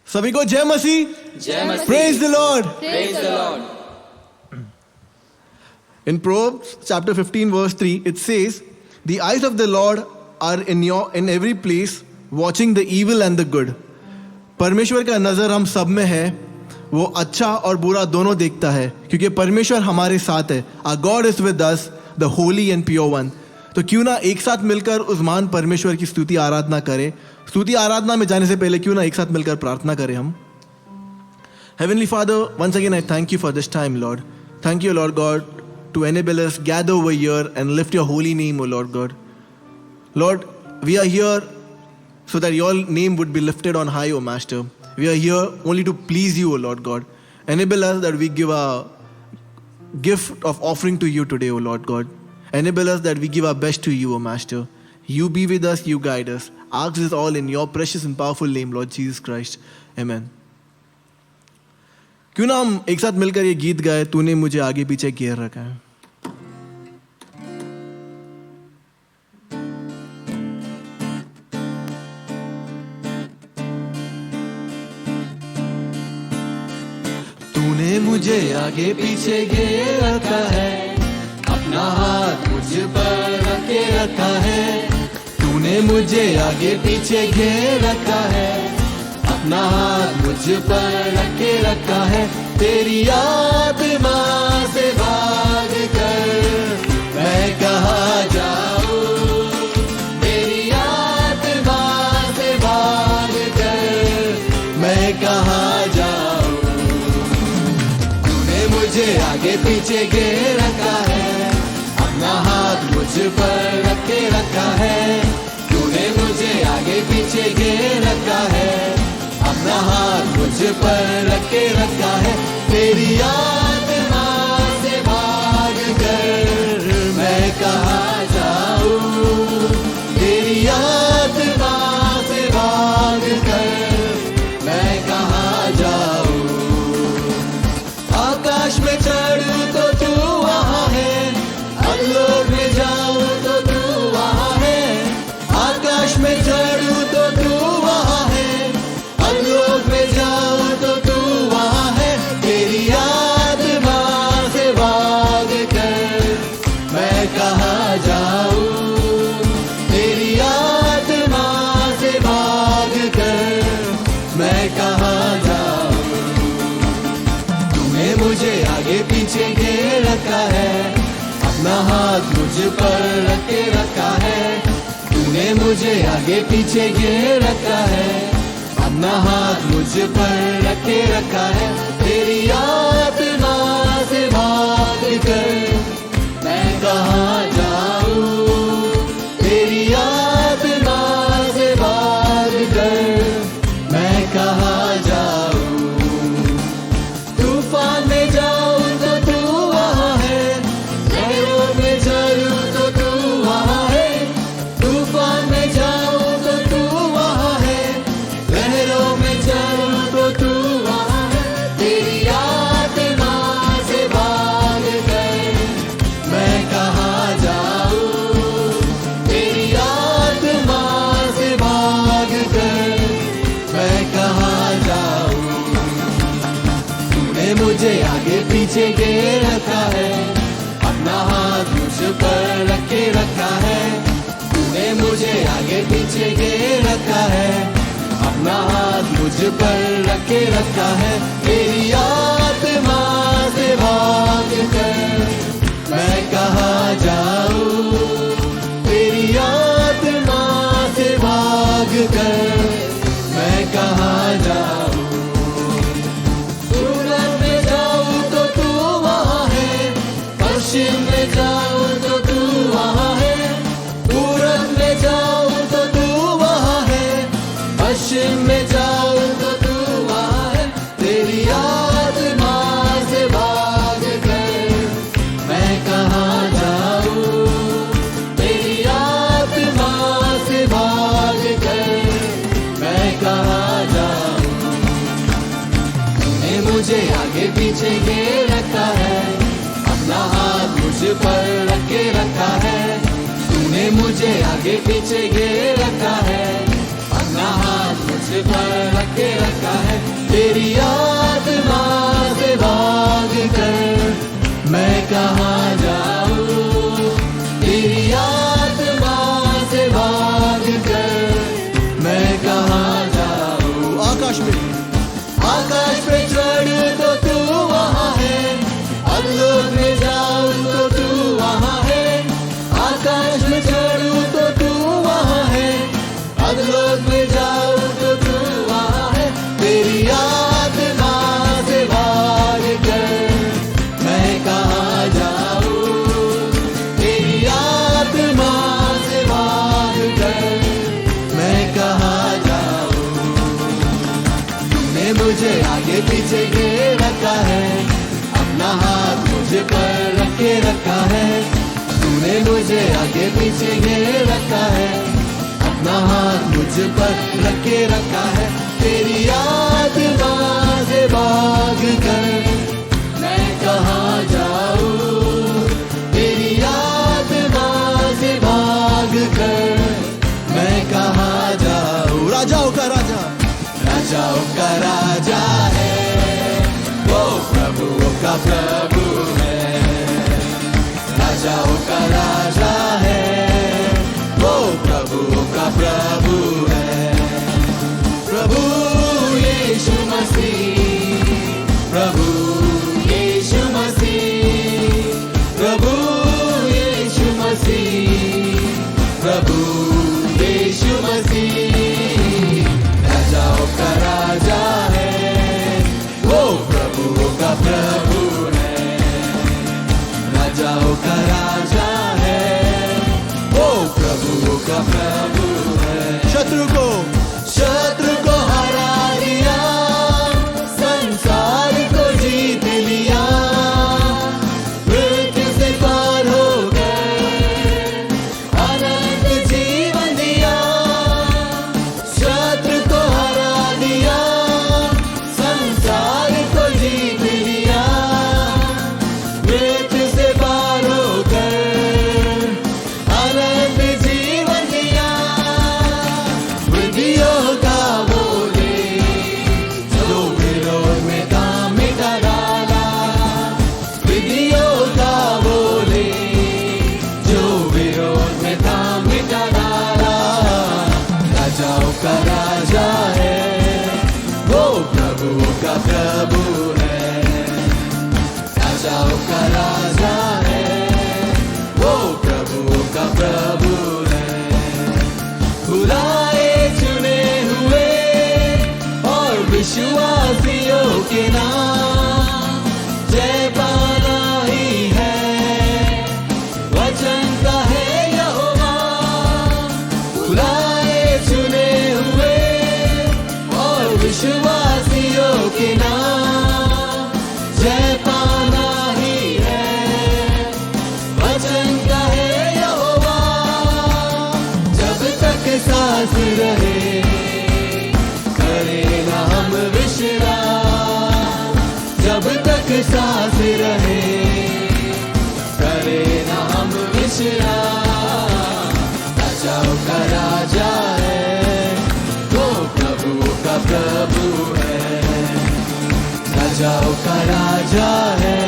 सभी को जय मसीह, जय मसीह। Praise the Lord. Praise the Lord. In Proverbs chapter 15 verse 3 it says, the eyes of the Lord are in every place, watching the evil and the good. परमेश्वर का नजर हम सब में है, वो अच्छा और बुरा दोनों देखता है, क्योंकि परमेश्वर हमारे साथ है. Our God is with us, the holy and pure one. तो क्यों ना एक साथ मिलकर उस महान परमेश्वर की स्तुति आराधना करें. स्तुति आराधना में जाने से पहले क्यों ना एक साथ मिलकर प्रार्थना करें हम. Heavenly Father, once again I thank you for this time, Lord. Thank you, Lord God, to enable us gather over here and lift your holy name, O Lord God. Lord, we are here so that your name would be lifted on high, O Master. We are here only to please you, O Lord God. Enable us that we give a gift of offering to you today, O Lord God. Enable us that we give our best to you, O Master. You be with us, you guide us. Ask this all in your precious and powerful name, Lord Jesus Christ. Amen. क्यों ना हम एक साथ मिलकर ये गीत गाए, तूने मुझे आगे पीछे घेर रखा है. तूने मुझे आगे पीछे घेर रखा है, अपना हाथ मुझ पर रखे रखा है. तूने मुझे आगे पीछे घेर रखा है, अपना हाथ मुझ पर रखे रखा है. तेरी आत्मा से भाग कर मैं कहाँ जाऊँ, तेरी आत्मा से भाग कर मैं कहाँ जाऊँ. तूने मुझे आगे पीछे घेर रखा है, अपना हाथ मुझ पर रखे रखा है. तूने मुझे आगे पीछे घेर रखा है, अपना हाथ मुझ पर रखे रखा है. तेरी आत्मा से भाग कर मैं कहाँ जाऊँ, तेरी आत्मा से भाग कर मैं कहाँ जाऊँ. आकाश में चढ़ूँ तो तू वहाँ है, अधलोक में जाऊँ तो तू वहाँ है. आकाश में चढ़ूँ तो तू वहाँ है, अधलोक में जाऊँ तो तू वहाँ है. तेरी आत्मा से भाग कर मैं कहाँ जाऊँ, तेरी आत्मा से भाग कर मैं कहाँ जाऊँ. तूने मुझे आगे पीछे घेर रखा है, अपना हाथ मुझ पर रखे रखा है. तूने मुझे आगे पीछे घेर रखा है, अपना हाथ मुझ पर रखे रखा है. तेरी आत्मा से भाग कर मैं कहाँ जाऊँ, तेरी आत्मा से भाग कर मैं कहाँ जाऊँ. तूफान में जाऊँ तो तू वहाँ है, लहरों में चलूँ तो तू वहाँ है. तूफान में जाऊँ तो तू वहाँ है, लहरों में चलूँ तो तू वहाँ है. तेरी आत्मा से भाग कर मैं कहाँ जाऊँ, तेरी आत्मा से भाग कर मैं कहाँ जाऊँ. तूने मुझे आगे पीछे घेर रखा है, अपना हाथ मुझ पर रखे रखा है. तूने मुझे आगे पीछे घेर रखा है, अपना हाथ मुझ पर रखे रखा है. तेरी आत्मा से भाग कर मैं कहाँ जाऊँ, तेरी आत्मा से भाग कर मैं कहाँ जाऊँ. पूरब में जाऊँ तो तू वहाँ है, पश्चिम में जाऊँ तो तू वहाँ है. पूरब में जाऊँ तो तू वहाँ है, पश्चिम में जाऊँ तो तू वहाँ है. तेरी आत्मा से भाग कर मैं कहाँ जाऊँ, तेरी आत्मा से भाग कर मैं कहाँ जाऊँ. तूने मुझे आगे पीछे घेर रखा है, अपना हाथ मुझ पर रखे रखा है. तूने मुझे आगे पीछे घेर रखा है, अपना हाथ मुझ पर रखे रखा रखा है। तेरी आत्मा से भाग कर मैं कहाँ जाऊँ, तेरी आत्मा से भाग कर मैं कहाँ जाऊँ। आकाश पे चढ़ तो तू वहाँ है, अधलोक में जाऊँ तो तू वहाँ है। आकाश में चढ़ूँ तो तू वहाँ है, अधलोक में जाऊँ तो तू वहाँ है। तेरी आत्मा से भाग कर मैं कहाँ जाऊँ, तेरी आत्मा से भाग कर मैं कहाँ जाऊँ। तूने मुझे आगे पीछे घेर रखा है, अपना हाथ मुझे पर रख के रखा है। तूने मुझे आगे पीछे घेर रखा है, अपना हाथ मुझ पर रख के रखा है। तेरी आत्मा से भाग कर मैं कहाँ जाऊँ, तेरी आत्मा से भाग कर मैं कहाँ जाऊँ। राजाओं का राजा, राजाओं का राजा है, वो प्रभुओं का प्रभु है। राजाओं का राजा है, वो प्रभुओं का प्रभु है। प्रभु यीशु मसीह, प्रभु यीशु मसीह, प्रभु यीशु मसीह, प्रभु यीशु मसीह। राजाओं का राजा है, वो प्रभुओं का प्रभु है। राजाओं का राजा है, वो प्रभुओं का प्रभु है। शत्रु को हरा दिया, संसार को जीत लिया, मृत्यु से पार हो गए, अनंत जीवन दिया। शत्रु को हरा दिया, संसार को जीत लिया, मृत्यु से पार हो गए, अनंत जीवन दिया। विधियों का बोले जो विरोध में था मिटा डाला, विधियों का बोले जो विरोध में था मिटा डाला। राजाओं का राजा है, वो प्रभुओं का प्रभु है। राजाओं का राजा है, वो प्रभुओं का प्रभु है। बुलाए चुने हुए और विश्वासियों के नाम जय पाना ही है, वचन का है यहोवा। बुलाए चुने हुए और विश्वासियों के नाम जय पाना ही है, वचन का है यहोवा। जब तक सांस रहे करे ना हम विश्राम, जब तक सांस रहे करे ना हम विश्राम। राजाओं का राजा है, वो प्रभुओं का प्रभु है। राजाओं का राजा है,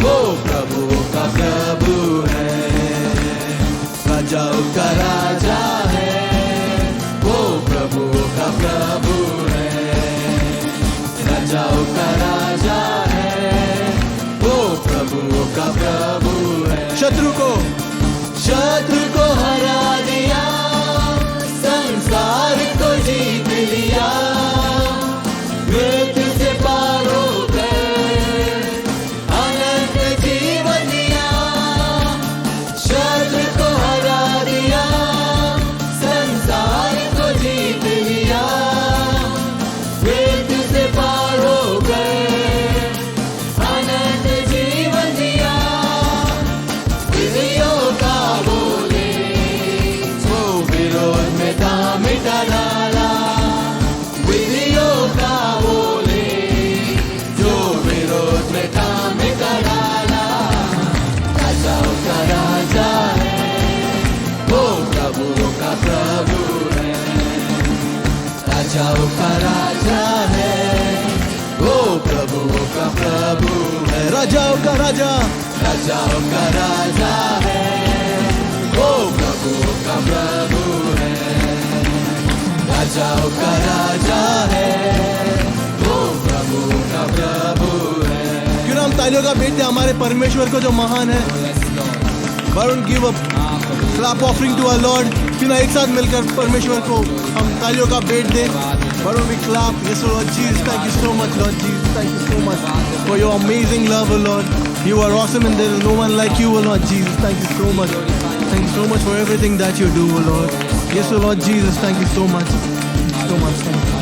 वो प्रभुओं का प्रभु है। राजाओं का राजा है, वो प्रभुओं का प्रभु है। राजाओं का राजा है, वो प्रभुओं का प्रभु है। शत्रु को हरा दिया, संसार को जीत लिया, मृत्यु से पार हो गए, अनंत जीवन दिया। शत्रु को हरा दिया, संसार को जीत लिया, मृत्यु से पार हो गए, अनंत जीवन दिया। विधियों का बोले राजाओं का राजा, राजाओं का राजा है, वो प्रभुओं का प्रभु है, राजाओं का राजा है, वो प्रभुओं का प्रभु है। क्यों ना हम तालियों का भेंट दें हमारे परमेश्वर को जो महान है। Why don't give a clap offering to our Lord? क्यों ना एक साथ मिलकर परमेश्वर को हम तालियों का भेंट दें। Why don't we clap? Yes, Lord Jesus, thank you so much, Lord Jesus, thank you so much for your amazing love, O Lord. You are awesome and there is no one like you, O Lord Jesus. Thank you so much. Thank you so much for everything that you do, O Lord. Yes, O Lord Jesus, thank you so much. So much, thank you.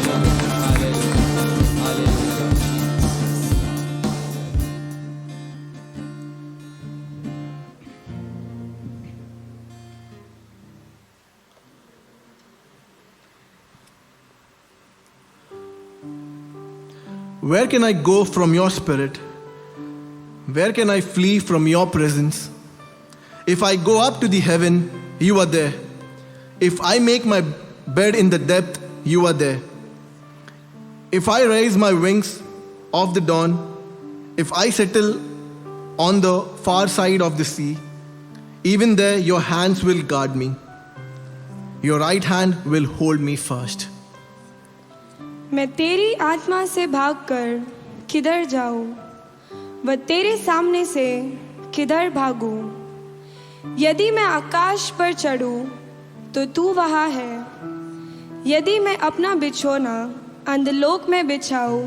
Where can I go from your spirit? Where can I flee from your presence? If I go up to the heaven, you are there. If I make my bed in the depth, you are there. If I raise my wings of the dawn, if I settle on the far side of the sea, even there your hands will guard me. Your right hand will hold me fast. मैं तेरी आत्मा से भागकर किधर जाऊं, व तेरे सामने से किधर भागूं। यदि मैं आकाश पर चढ़ूं तो तू वहाँ है, यदि मैं अपना बिछौना अंधलोक में बिछाऊं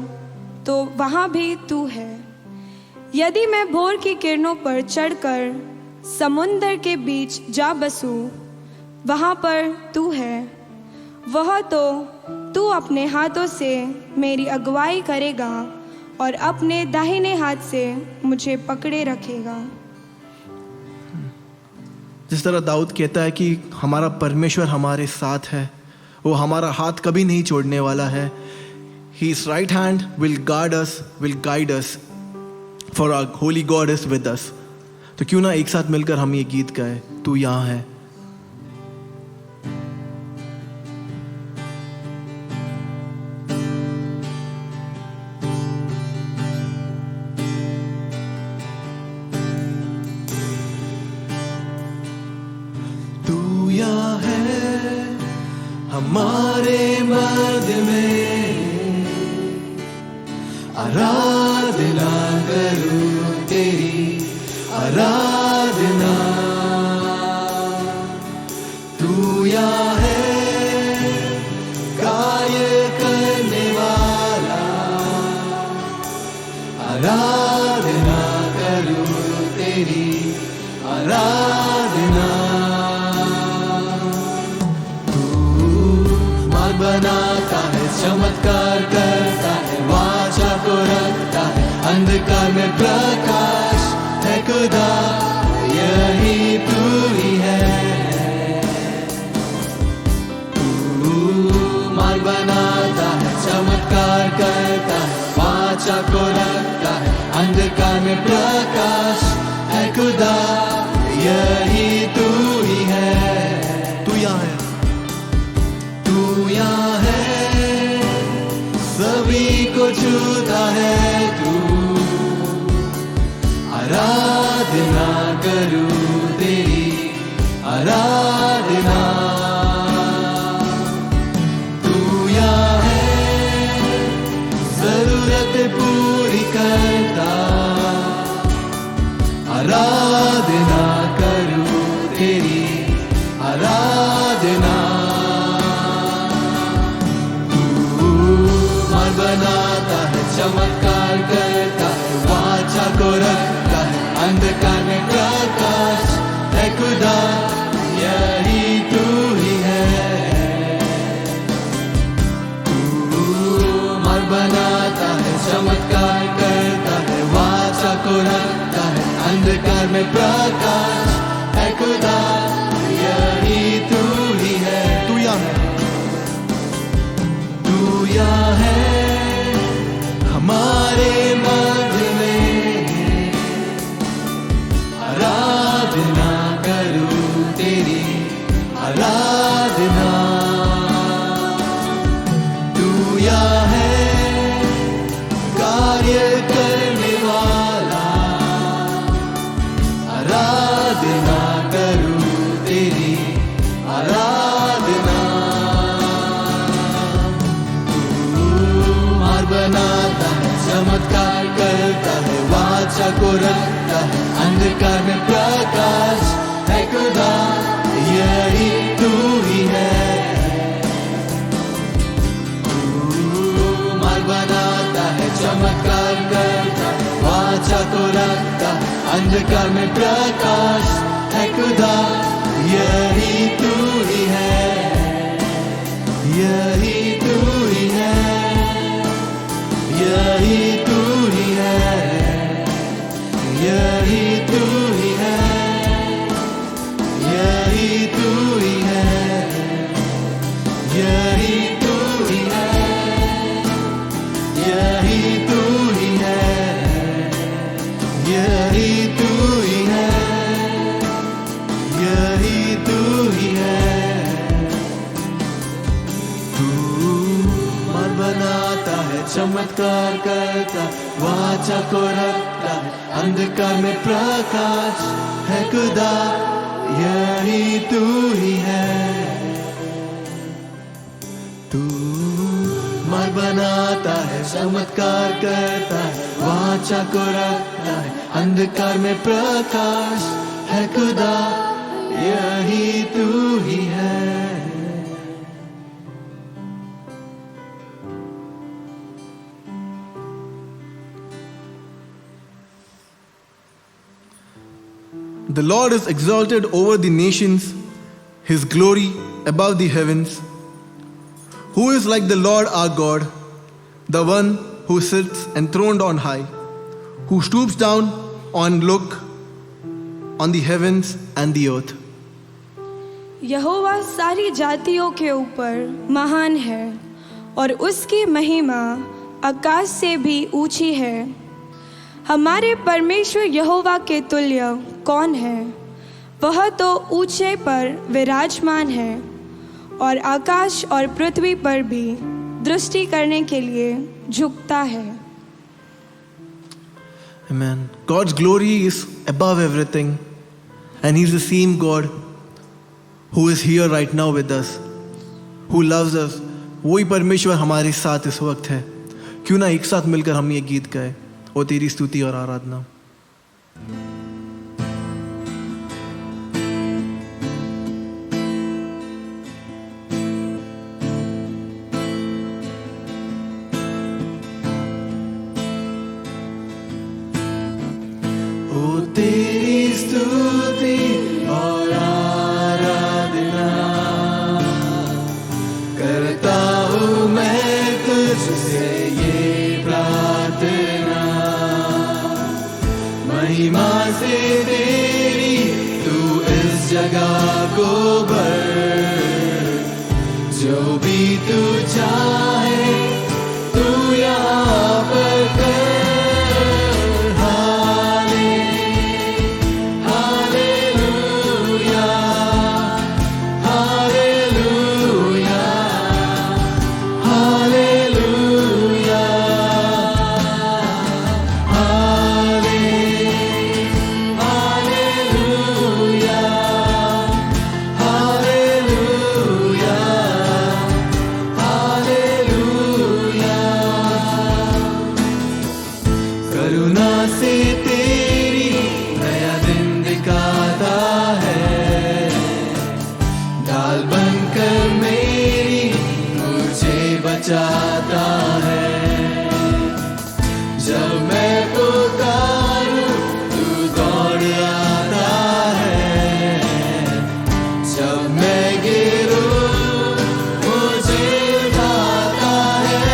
तो वहाँ भी तू है। यदि मैं भोर की किरणों पर चढ़कर समुद्र के बीच जा बसूं, वहाँ पर तू है। वह तो तू अपने हाथों से मेरी अगुवाई करेगा और अपने दाहिने हाथ से मुझे पकड़े रखेगा। जिस तरह दाऊद कहता है कि हमारा परमेश्वर हमारे साथ है, वो हमारा हाथ कभी नहीं छोड़ने वाला है। His right hand will guard us, will guide us, for our holy God is with us. तो क्यों ना एक साथ मिलकर हम ये गीत गाए, तू यहाँ है। तू यहाँ है हमारे मध्य में, आराधना करूं तेरी आराधना। तू यहाँ है कार्य करने वाला, आराधना करूं तेरी आराधना। बनाता है, चमत्कार करता है, वाचा को रखता है, अंधकार में प्रकाश है खुदा, यही तू ही है। तू मार्ग बनाता है, चमत्कार करता है, वाचा को रखता है, अंधकार में प्रकाश है खुदा, यही तू ही है। तू यहाँ है, तू यहाँ है, सभी को छूता है तू, आराधना करूं तेरी आराधना। तू यहाँ है, जरूरत पूरी करता, आराधना करूं तेरी आराधना। बनाता है, चमत्कार करता है, वाचा को रखता है, अंधकार में प्रकाश है खुदा, यही तू ही है। तू मर बनाता है, चमत्कार करता है, वाचा को रखता है, अंधकार में प्रकाश है खुदा, यही तू ही है। तू यहाँ है, तू यहाँ है हमारे मध्य में, आराधना करूं तेरी आराधना। तू यहाँ है कार्य करने वाला, वाचा को रखता है, अंधकार में प्रकाश है खुदा, यही तू ही है। तू मार्ग बनाता है, चमत्कार करता, वाचा को रखता, अंधकार में प्रकाश है खुदा, यही तू ही है, यही तू ही है, यही तू ही है, यही तू ही है, यही तू ही है, यही तू ही है, यही तू ही है, यही तू ही है, यही तू ही है। तू मन बनाता है, चमत्कार करता, वाचा को रखता है, अंधकार में प्रकाश है खुदा, यही तू ही है। तू मन बनाता है, चमत्कार करता है, वाचा को रखता है, अंधकार में प्रकाश है खुदा, यही तू ही है। The Lord is exalted over the nations, His glory above the heavens. Who is like the Lord our God, the one who sits enthroned on high, who stoops down and look on the heavens and the earth. यहोवा सारी जातियों के ऊपर महान है और उसकी महिमा आकाश से भी ऊंची है। हमारे परमेश्वर यहोवा के तुल्य कौन है? वह तो ऊंचे पर विराजमान है और आकाश और पृथ्वी पर भी दृष्टि करने के लिए झुकता है। Amen. God's glory is above everything, and He's the same God who is here right now with us, who loves us. वही परमेश्वर हमारे साथ इस वक्त है। क्यों ना एक साथ मिलकर हम ये गीत गाए, ओ तेरी स्तुति और आराधना। ओ तेरी स्तुति और आराधना करता हूँ मैं तुझसे ये प्रार्थना, महिमा से तेरी तू इस जगह को भर, जो भी तू चाहे तू यहाँ पर कर। करुणा से तेरी नया दिन दिखाता है, ढाल बनकर मेरी मुझे बचाता है। जब मैं पुकारूं तू दौड़ आता है, जब मैं गिरूं मुझे उठाता है।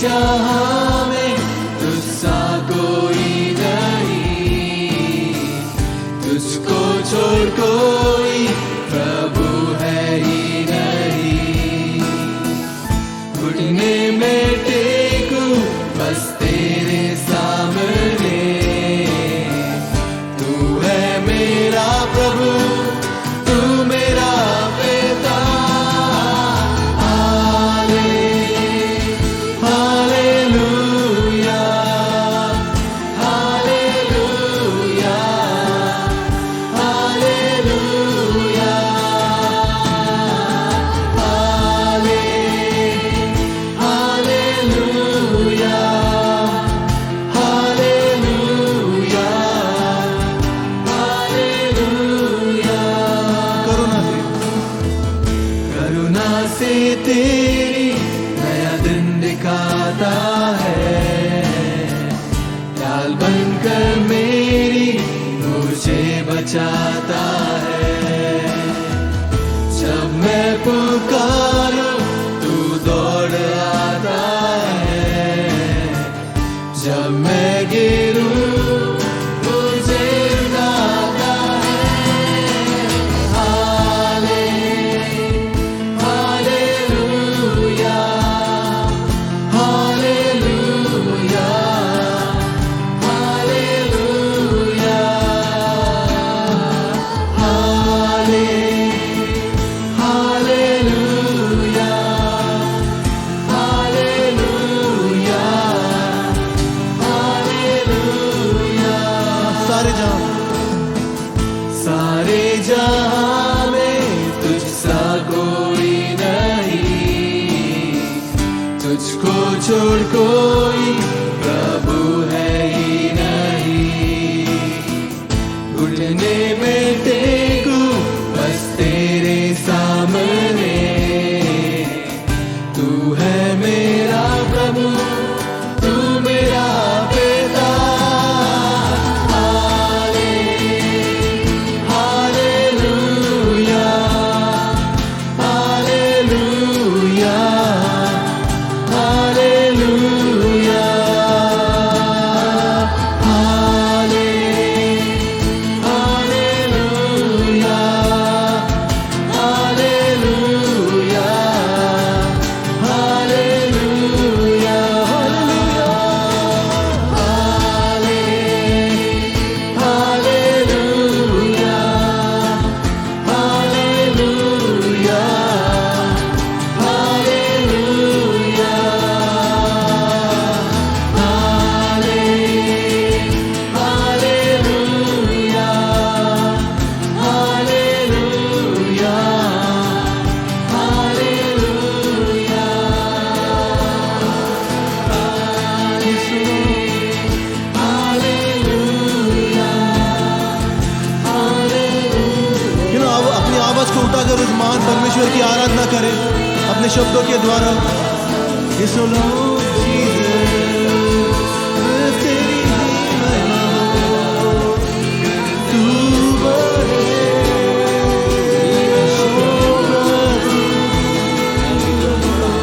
जहाँ में तुझसा कोई नहीं, तुझको छोड़ कोई प्रभु है ही नहीं। घुटने में टेकूं बस तेरे सामने, मेरा प्रभु, तू मेरा पिता। Hallelujah, hallelujah, hallelujah, hallelujah, hallelujah, hallelujah. करुणा से तेरी नया दिन दिखाता है, ढाल बनकर मेरी मुझे बचाता है। जब मैं पुकारूं तू दौड़ आता है, जब मैं गिरूं मुझे उठाता है। Hallelujah, hallelujah, hallelujah, hallelujah, hallelujah, hallelujah. सारे जहां में तुझसा कोई नहीं, तुझको छोड़ कोई प्रभु है ही नहीं। घुटने में टेकू बस तेरे सामने, तू है मेरा प्रभु, तू मेरा पिता। Hallelujah, hallelujah, hallelujah, hallelujah, hallelujah, hallelujah, hallelujah, hallelujah, hallelujah, hallelujah, hallelujah, hallelujah. अब अपनी आवाज को उठाकर उस महान परमेश्वर की आराधना करें अपने शब्दों के द्वारा। यीशु Lord Jesus, तेरी महिमा तू बढ़े।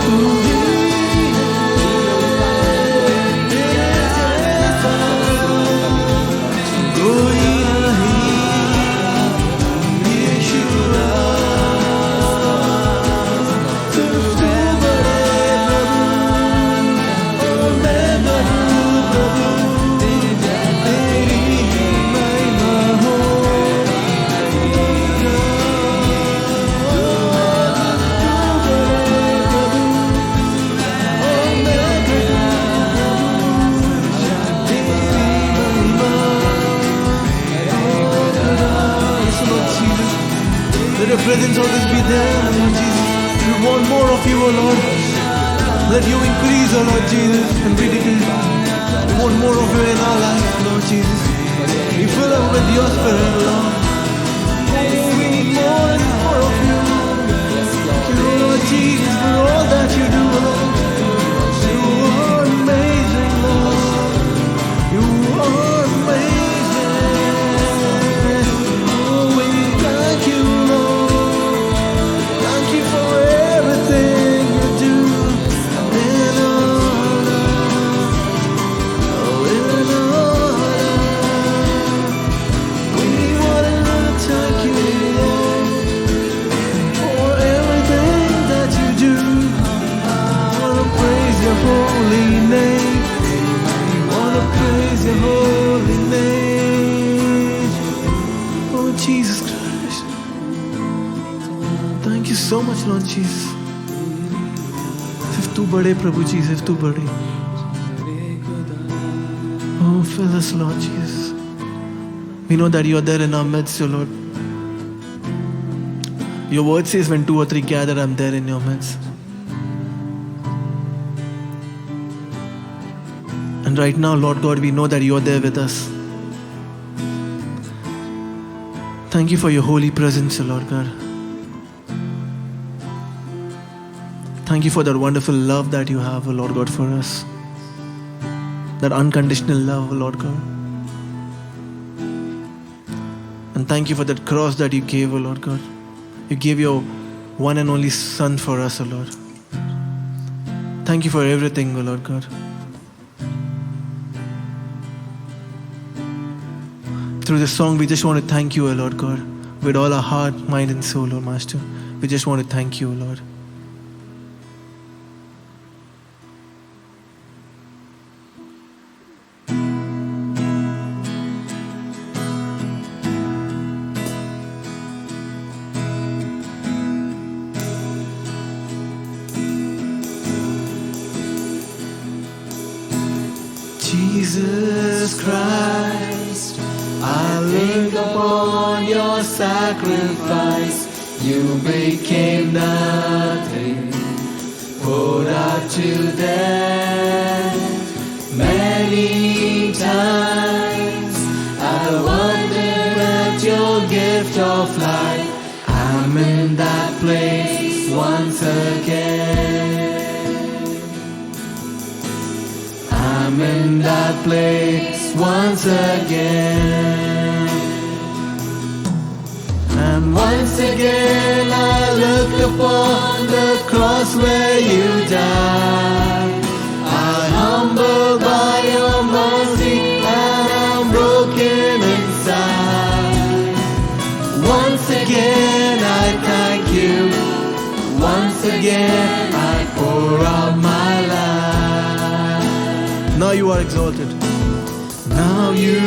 तू ही तेरे जैसा कोई नहीं। यीशुआ, तू बड़े प्रभु, ओ मैं बढ़ूं प्रभु, तेरी महिमा हो। तू बड़े प्रभु, ओ मैं बढ़ूं तेरी महिमा। Let your presence always be there, Lord Jesus. We want more of you, O Lord. Let you increase, O Lord Jesus, and we declare we want more of you in our life, Lord Jesus. We fill up with your spirit, Lord. We need more and more of you. Thank you, Lord Jesus, for all that you do, Lord. You are amazing, Lord. You are amazing. Oh, we thank you, Lord. Thank you for everything you do. In all love, oh, in all love, we Jesus Christ. Thank you so much, Lord Jesus. सिर्फ तू बड़े प्रभु जी, सिर्फ तू बड़े. Oh, fill us, Lord Jesus. We know that you are there in our midst, O Lord. Your word says when 2 or 3 gather, I'm there in your midst. And right now, Lord God, we know that you are there with us. Thank you for your holy presence, O Lord God. Thank you for that wonderful love that you have, O Lord God, for us. That unconditional love, O Lord God. And thank you for that cross that you gave, O Lord God. You gave your one and only Son for us, O Lord. Thank you for everything, O Lord God. Through this song, we just want to thank you, O Lord God, with all our heart, mind, and soul, O Master. We just want to thank you, O Lord. Jesus Christ, I think upon your sacrifice. You became nothing, put out to death. Many times I wondered at your gift of life. I'm in that place once again. I'm in that place once again. And once again I look upon the cross where you died. I'm humbled by your mercy and I'm broken inside. Once again I thank you. Once again I pour out my life. Now you are exalted. Now you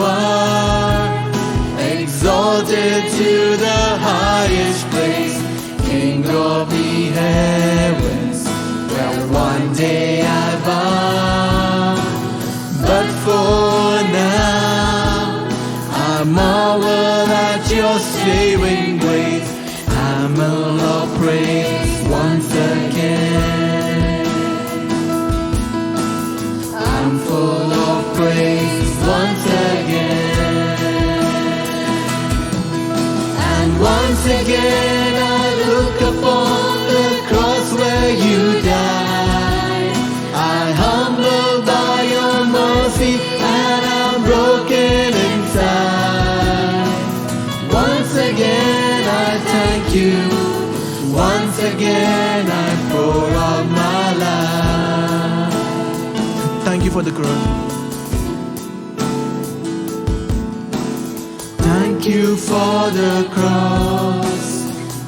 are exalted to the highest place, King of the heavens, where one day I bow. But for now, I marvel at your saving grace. I'm in love praise once again. I'm full of praise once again. And once again I look upon the cross where you died. I humbled by your mercy and I'm broken inside. Once again I thank you. Once again I pour out my life. Thank you for the cross. Thank you for the cross.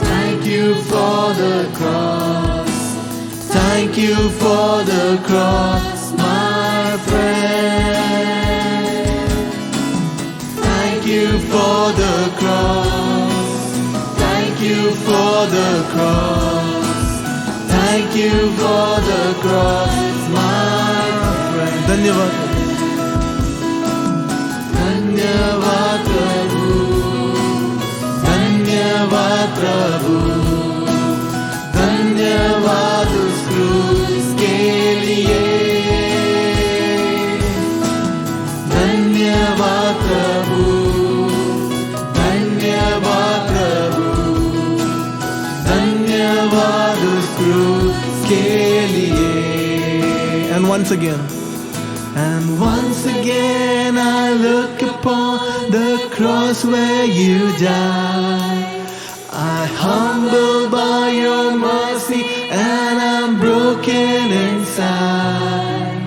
Thank you for the cross. Thank you for the cross, my friend. Thank you for the cross. Thank you for the cross. Thank you for the cross, my friend. धन्यवाद. धन्यवाद प्रभु. धन्यवाद प्रभु. धन्यवाद उस क्रूस के लिए. धन्यवाद प्रभु. धन्यवाद प्रभु. धन्यवाद उस क्रूस के लिए. And once again. And once again I look upon the cross where you died. I humble by your mercy and I'm broken inside.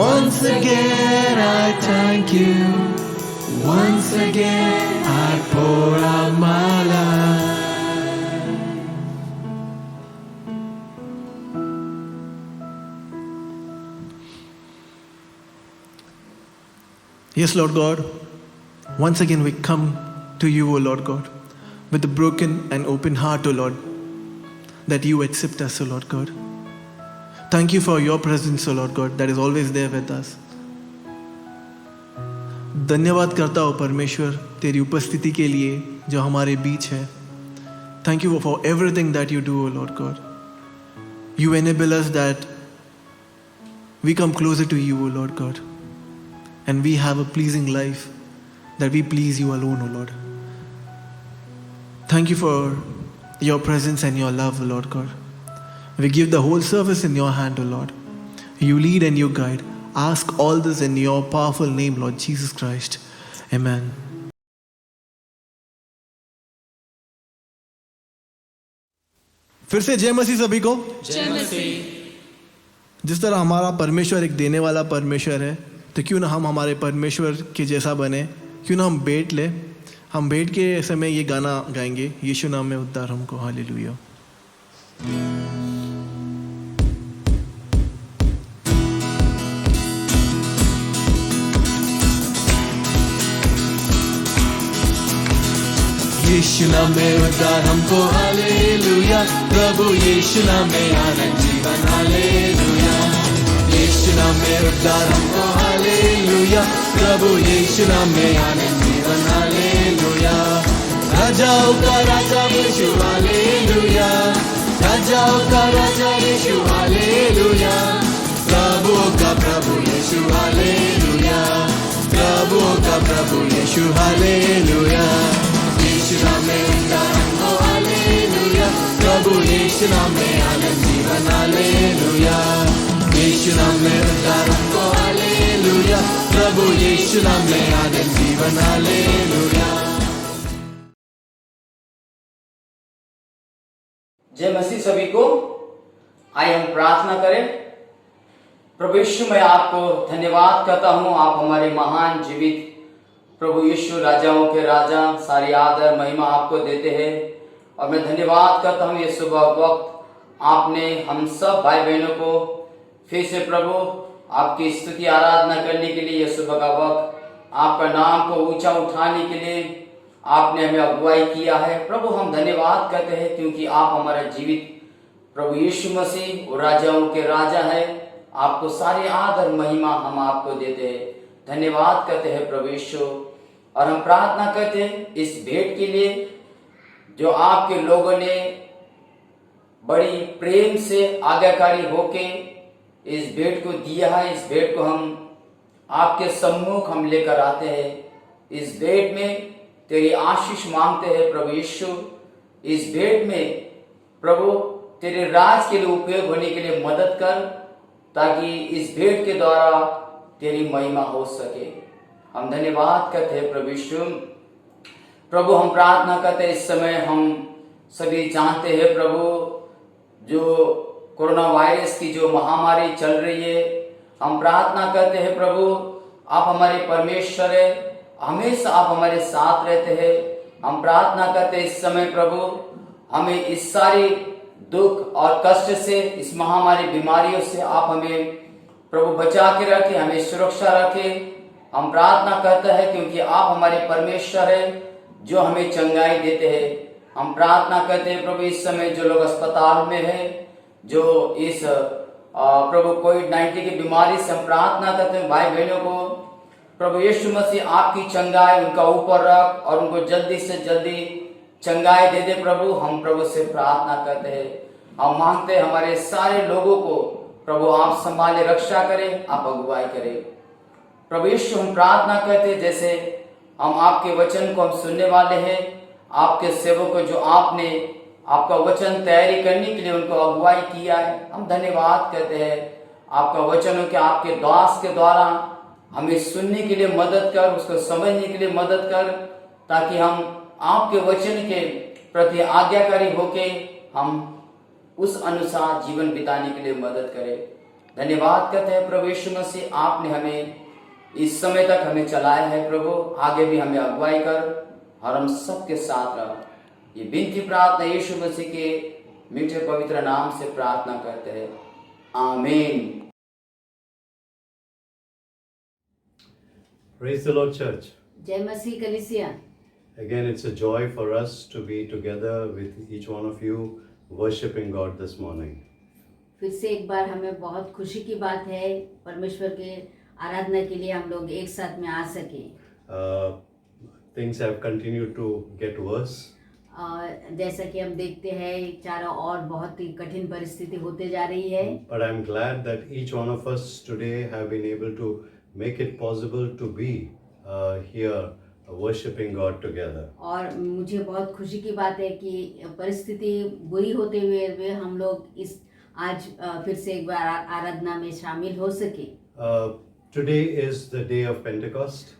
Once again I thank you. Once again I pour out my life. Yes, Lord God, once again we come to you, O Lord God, with a broken and open heart, O Lord, that you accept us, O Lord God. Thank you for your presence, O Lord God, that is always there with us. धन्यवाद करता हूँ परमेश्वर तेरी उपस्थिति के लिए जो हमारे बीच है. Thank you for everything that you do, O Lord God. You enable us that we come closer to you, O Lord God, and we have a pleasing life, that we please you alone, O Lord. Thank you for your presence and your love, O Lord God. We give the whole service in your hand, O Lord. You lead and you guide. Ask all this in your powerful name, Lord Jesus Christ. Amen. फिर से जय मसीह सभी को. जय मसीह. जिस तरह हमारा परमेश्वर एक देने वाला परमेश्वर है, तो क्यों ना हम हमारे परमेश्वर के जैसा बने. क्यों ना हम बैठ ले. हम बैठ के समय ये गाना गाएंगे, यीशु नाम में उद्धार हमको. हालेलुया. यीशु नाम में उद्धार हमको. हालेलुया. प्रभु यीशु नाम में आनंद जीवन. हालेलुया. यीशु नाम में उद्धार हमको. हालेलुया. प्रभु यीशु नाम में आनंद जीवन. हालेलुया. राजाओं का राजा यीशु. हालेलुया. राजाओं का राजा यीशु. हालेलुया. प्रभुओं का प्रभु यीशु. हालेलुया. प्रभुओं का प्रभु यीशु. हालेलुया. यीशु नाम में उद्धार हमको. हालेलुया. प्रभु यीशु नाम में आनंद जीवन. हालेलुया. यीशु नाम में उद्धार हमको. हालेलुया. प्रभु यीशु नाम में आनंद जीवन. हालेलुया. जय मसीह सभी को. आइए हम प्रार्थना करें. प्रभु यीशु मैं आपको धन्यवाद करता हूँ. आप हमारे महान जीवित प्रभु यीशु राजाओं के राजा, सारी आदर महिमा आपको देते हैं. और मैं धन्यवाद करता हूँ ये सुबह वक्त आपने हम सब भाई बहनों को फिर से प्रभु आपकी स्तुति आराधना करने के लिए, ये सुबह का वक्त आपका नाम को ऊंचा उठाने के लिए आपने हमें अगुवाई किया है. प्रभु हम धन्यवाद करते हैं क्योंकि आप हमारा जीवित प्रभु यीशु मसीह और राजाओं के राजा है. आपको सारी आदर महिमा हम आपको देते हैं. धन्यवाद करते हैं प्रभु यीशु. और हम प्रार्थना करते हैं इस भेंट के लिए जो आपके लोगों ने बड़ी प्रेम से आज्ञाकारी होके इस भेंट को दिया है. इस भेंट को हम आपके सम्मुख हम लेकर आते हैं. इस भेंट में तेरी आशीष मांगते हैं प्रभु यीशु. इस भेंट में प्रभु तेरे राज के लिए उपयोग होने के लिए मदद कर, ताकि इस भेंट के द्वारा तेरी महिमा हो सके. हम धन्यवाद करते हैं प्रभु यीशु. प्रभु हम प्रार्थना करते हैं इस समय हम सभी जानते हैं प्रभु जो कोरोना वायरस की जो महामारी चल रही है. हम प्रार्थना करते हैं प्रभु आप हमारे परमेश्वर है, हमेशा आप हमारे साथ रहते हैं. हम प्रार्थना करते हैं इस समय प्रभु हमें इस सारी दुख और कष्ट से, इस महामारी बीमारियों से आप हमें प्रभु बचा के रखे, हमें सुरक्षा रखे. हम प्रार्थना करते हैं क्योंकि आप हमारे परमेश्वर है जो हमें चंगाई देते हैं. हम प्रार्थना करते हैं प्रभु इस समय जो लोग अस्पताल में है, जो इस प्रभु कोविड-19 की बीमारी से हम प्रार्थना करते हैं भाई बहनों को प्रभु यीशु मसीह आपकी चंगाई उनका ऊपर रख और उनको जल्दी से जल्दी चंगाई दे दे. प्रभु हम प्रभु से प्रार्थना करते हैं. हम मांगते हैं हमारे सारे लोगों को प्रभु आप संभाले, रक्षा करें, आप अगुवाई करें. प्रभु यीशु हम प्रार्थना करते हैं जैसे हम आपके वचन को हम सुनने वाले हैं, आपके सेवक को जो आपने आपका वचन तैयारी करने के लिए उनको अगुवाई किया है, हम धन्यवाद करते हैं. आपका वचनों के आपके दास के द्वारा हमें सुनने के लिए मदद कर, उसको समझने के लिए मदद कर, ताकि हम आपके वचन के प्रति आज्ञाकारी होके हम उस अनुसार जीवन बिताने के लिए मदद करें. धन्यवाद करते हैं प्रभु यीशु मसीह. आपने हमें इस समय तक हमें चलाया है प्रभु, आगे भी हमें अगुवाई कर और हम सबके साथ रहो. ये विनती प्रार्थना यीशु मसीह के मीठे पवित्र नाम से प्रार्थना करते हैं. आमीन. Praise the Lord, church. जय मसीह कलीसिया. Again, it's a joy for us to be together with each one of you, worshiping God this morning. फिर से एक बार हमें बहुत खुशी की बात है परमेश्वर के आराधना के लिए हम लोग एक साथ में आ सके। Things have continued to get worse. जैसा कि हम देखते हैं चारों ओर बहुत ही कठिन परिस्थिति होते जा रही है। But I'm glad that each one of us today have been able to make it possible to be here worshiping God together. और मुझे बहुत खुशी की बात है कि परिस्थिति बुरी होते हुए भी हम लोग इस आज फिर से एक बार आराधना में शामिल हो सके। Today is the day of Pentecost.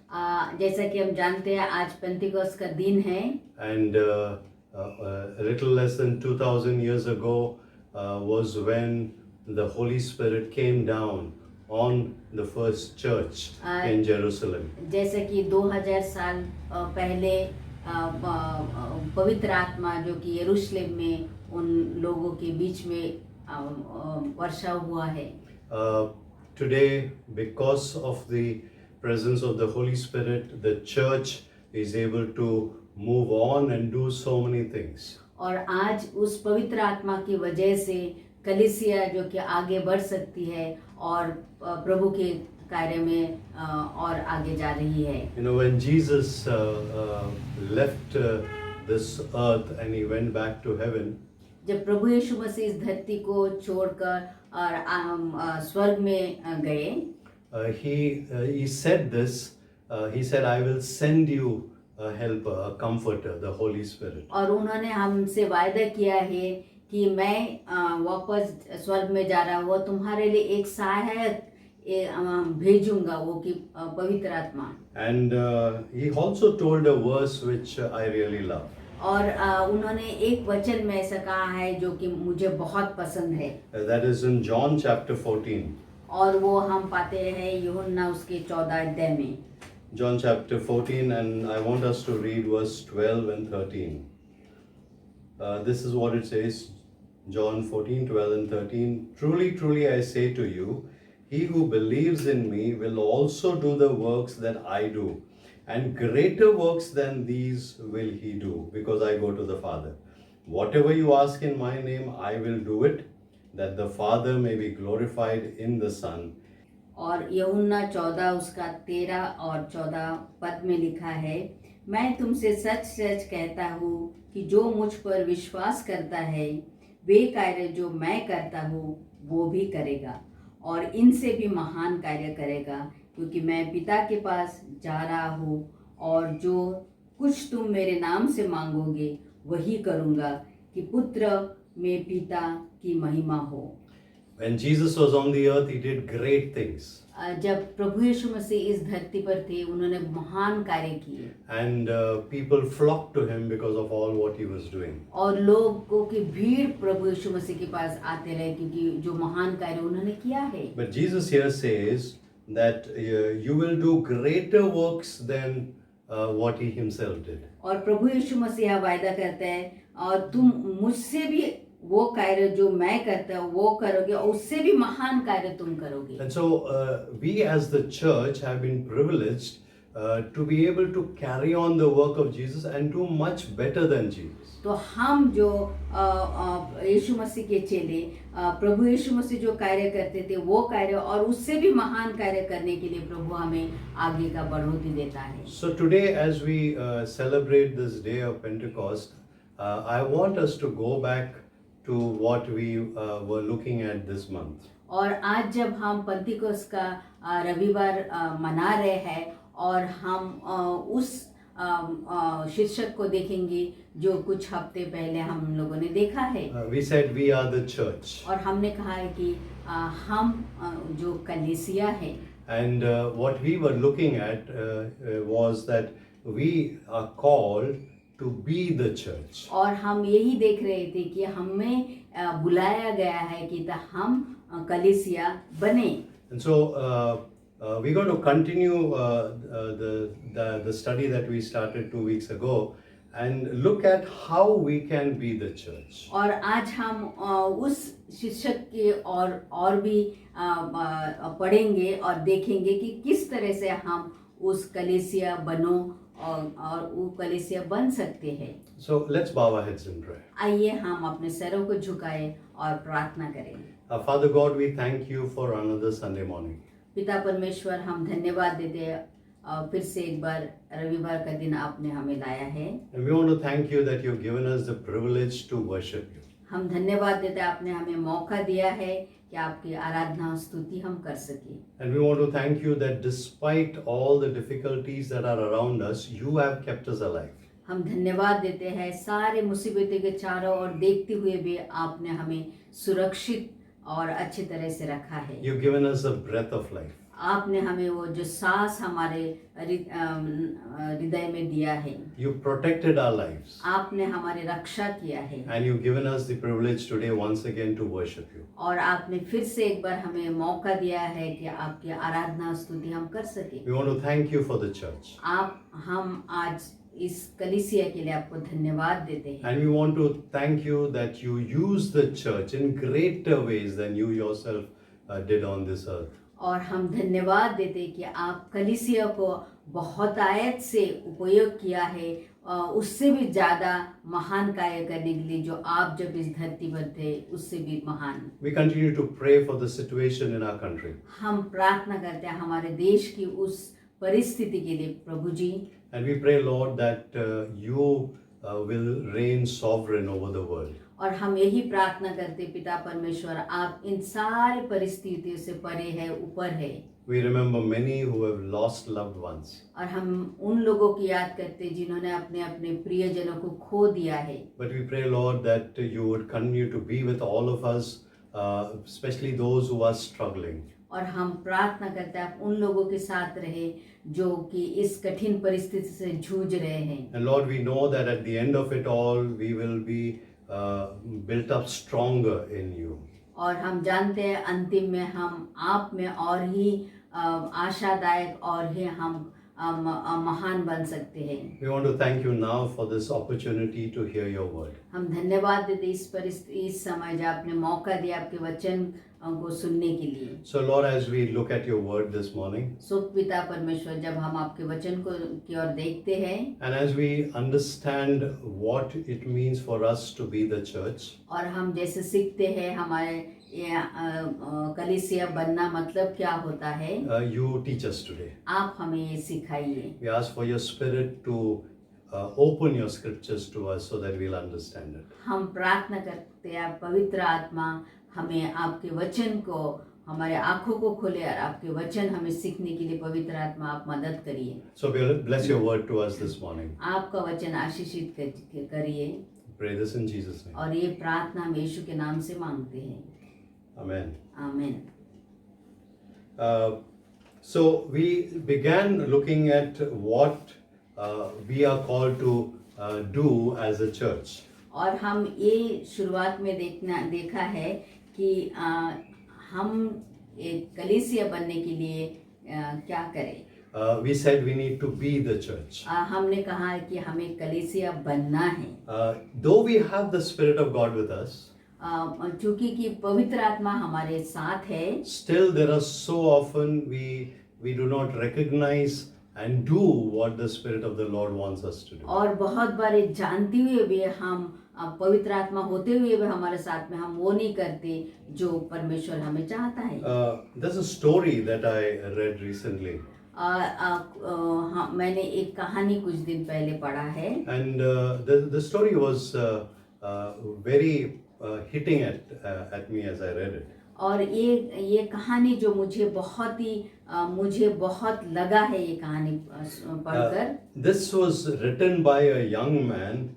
जैसा कि हम जानते हैं आज पेंटिकोस्ट का दिन है। And a little less than 2000 years ago was when the Holy Spirit came down on the first church in Jerusalem. जैसे कि 2000 साल पहले पवित्र आत्मा जो कि यरूशलेम में उन लोगों के बीच में वर्षा हुआ है। Today, because of the presence of the Holy Spirit, the church is able to move on and do so many things. और आज उस पवित्र आत्मा की वजह से कलीसिया जो कि आगे बढ़ सकती है और प्रभु के कार्य में और आगे जा रही है। You know, when Jesus left this earth and he went back to heaven, जब प्रभु यीशु मसीह इस धरती को छोड़कर और स्वर्ग में गए, he said this. He said, "I will send you a helper, a comforter, the Holy Spirit." और उन्होंने हमसे वायदा किया है कि मैं वापस स्वर्ग में जा रहा हूँ, वो तुम्हारे लिए एक सहायक भेजूंगा, वो कि पवित्र आत्मा। And he also told a verse which I really love. और उन्होंने एक वचन में ऐसा कहा है जो कि मुझे बहुत पसंद है। That is in John chapter 14. और वो हम पाते हैं यूहन्ना उसके 14 अध्याय में। John chapter 14, and I want us to read verse 12 and 13. This is what it says, John 14, 12 and 13. "Truly, truly I say to you, he who believes in me will also do the works that I do, and greater works than these will he do, because I go to the Father. Whatever you ask in my name, I will do it, that the Father may be glorified in the Son." और यूहन्ना 14 उसका 13 और 14 पद में लिखा है, मैं तुमसे सच सच कहता हूँ कि जो मुझ पर विश्वास करता है वे कार्य जो मैं करता हूँ वो भी करेगा, और इनसे भी महान कार्य करेगा, क्योंकि मैं पिता के पास जा रहा हूँ, और जो कुछ तुम मेरे नाम से मांगोगे वही करूँगा, कि पुत्र में पिता की महिमा हो। When Jesus was on the earth, he did great things. जब प्रभु यीशु मसीह इस धरती पर थे उन्होंने महान कार्य किए, And people flocked to him because of all what he was doing. और लोगों की भीड़ प्रभु यीशु मसीह के पास आते रहे क्योंकि जो महान कार्य उन्होंने किया है। But Jesus here says that you will do greater works than what he himself did. और प्रभु यीशु मसीह वायदा करता है, और तुम मुझसे भी वो कार्य जो मैं करता हूँ वो करोगे, और उससे भी महान कार्य तुम करोगे। And so we as the church have been privileged to be able to carry on the work of Jesus and do much better than Jesus. तो हम जो यीशु मसीह के चेले प्रभु यीशु मसीह जो कार्य करते थे वो कार्य और उससे भी महान कार्य करने के लिए प्रभु हमें आगे का बढ़ोतरी देता है। So today as we celebrate this day of Pentecost, I want us to go back to what we were looking at this month. और आज जब हम पेंटिकोस्ट का रविवार मना रहे हैं और हम उस शीर्षक को देखेंगे जो कुछ हफ्ते पहले हम लोगों ने देखा है। We said we are the church. और हमने कहा है कि हम जो कलीसिया है। And what we were looking at was that we are called to be the church. और हम यही देख रहे थे कि हमें बुलाया गया है कि हम कलीसिया बने। And so we're going to continue the study that we started 2 weeks ago and look at how we can be the church. और आज हम उस शीर्षक के और भी पढ़ेंगे और देखेंगे कि किस तरह से हम उस कलीसिया बनो और वो कलीसिया बन सकते हैं। So let's bow our heads in prayer. आइए हम अपने सरों को झुकाएं और प्रार्थना करें। Father God, we thank you for another Sunday morning. पिता परमेश्वर, हम धन्यवाद देते हैं फिर से एक बार रविवार का दिन आपने हमें लाया है। And we want to thank you that you've given us the privilege to worship you. हम धन्यवाद देते हैं आपने हमें मौका दिया है कि आपकी आराधना और स्तुति हम कर सके। And we want to thank you that despite all the difficulties that are around us, you have kept us alive. हम धन्यवाद देते हैं सारे मुसीबतों के चारों ओर देखते हुए भी आपने हमें सुरक्षित और अच्छी तरह से रखा है। You've given us a breath of life. आपने हमें वो जो सांस हमारे हृदय में दिया है, You protected our lives. आपने हमारी रक्षा किया है And you've given us the privilege today once again to worship you. और आपने फिर से एक बार हमें मौका दिया है कि आपकी आराधना और स्तुति हम कर सके। We want to thank you for the church. हम आज इस कलीसिया के लिए आपको धन्यवाद देते हैं। And we want to thank you that you use the church in greater ways than you yourself did on this earth. और हम धन्यवाद देते हैं कि आप कलीसिया को बहुत आयत से उपयोग किया है, उससे भी ज़्यादा महान कार्य करने के लिए जो आप जब इस धरती पर थे उससे भी महान। We continue to pray for the situation in our country. हम प्रार्थना करते हैं हमारे देश की उस परिस्थिति के लिए प्रभु जी। And we pray, Lord, that you will reign sovereign over the world. और हम यही प्रार्थना करते पिता परमेश्वर, आप इन सारे परिस्थितियों से परे है, ऊपर है। We remember many who have lost loved ones. और हम उन लोगों की याद करते जिन्होंने अपने अपने प्रियजनों को खो दिया है। But we pray, Lord, that you would continue to be with all of us, especially those who are struggling. और हम प्रार्थना करते हैं आप उन लोगों के साथ रहे जो कि इस कठिन परिस्थिति से जूझ रहे हैं। And Lord, we know that at the end of it all, we will be built up stronger in you. और हम जानते हैं अंतिम में हम आप में और ही आशादायक और ही हम महान बन सकते हैं। We want to thank you now for this opportunity to hear your word. हम धन्यवाद देते इस समय जब आपने मौका दिया आपके वचन को सुनने के लिए। So Lord, as we look at your word this morning, सो पिता परमेश्वर, जब हम आपके वचन को की ओर देखते हैं and as we understand what it means for us to be the church, और हम जैसे सीखते हैं हमारे कलीसिया बनना मतलब क्या होता है, you teach us today. आप हमें ये सिखाइए। We ask for your spirit to open your scriptures to us so that we'll understand it. हम प्रार्थना करते हैं आप पवित्र आत्मा हमें आपके वचन को, हमारे आंखों को खोले और आपके वचन हमें सीखने के लिए पवित्र आत्मा आप मदद करिए। So we'll bless your word to us this morning. आपका वचन आशीषित करिए। Pray this in Jesus' name. और ये प्रार्थना हम यीशु के नाम से मांगते हैं, Amen. आमीन। So we began looking at what we are called to do as a church. और हम ये शुरुआत में देखा है कि हम एक कलीसिया बनने के लिए क्या करें। We said we need to be the church. हमने कहा कि हमें कलीसिया बनना है। Though we have the Spirit of God with us, चूंकि कि पवित्र आत्मा हमारे साथ है, still there are so often we do not recognize and do what the Spirit of the Lord wants us to do. और बहुत बार जानते हुए भी हम पवित्र आत्मा होते हुए भी हमारे साथ में हम वो नहीं करते जो परमेश्वर हमें चाहता है। There's a story that I read recently. मैंने एक कहानी कुछ दिन पहले पढ़ा है। And the story was very hitting at me as I read it. और ये कहानी जो मुझे बहुत लगा है ये कहानी पढ़कर। This was written by a young man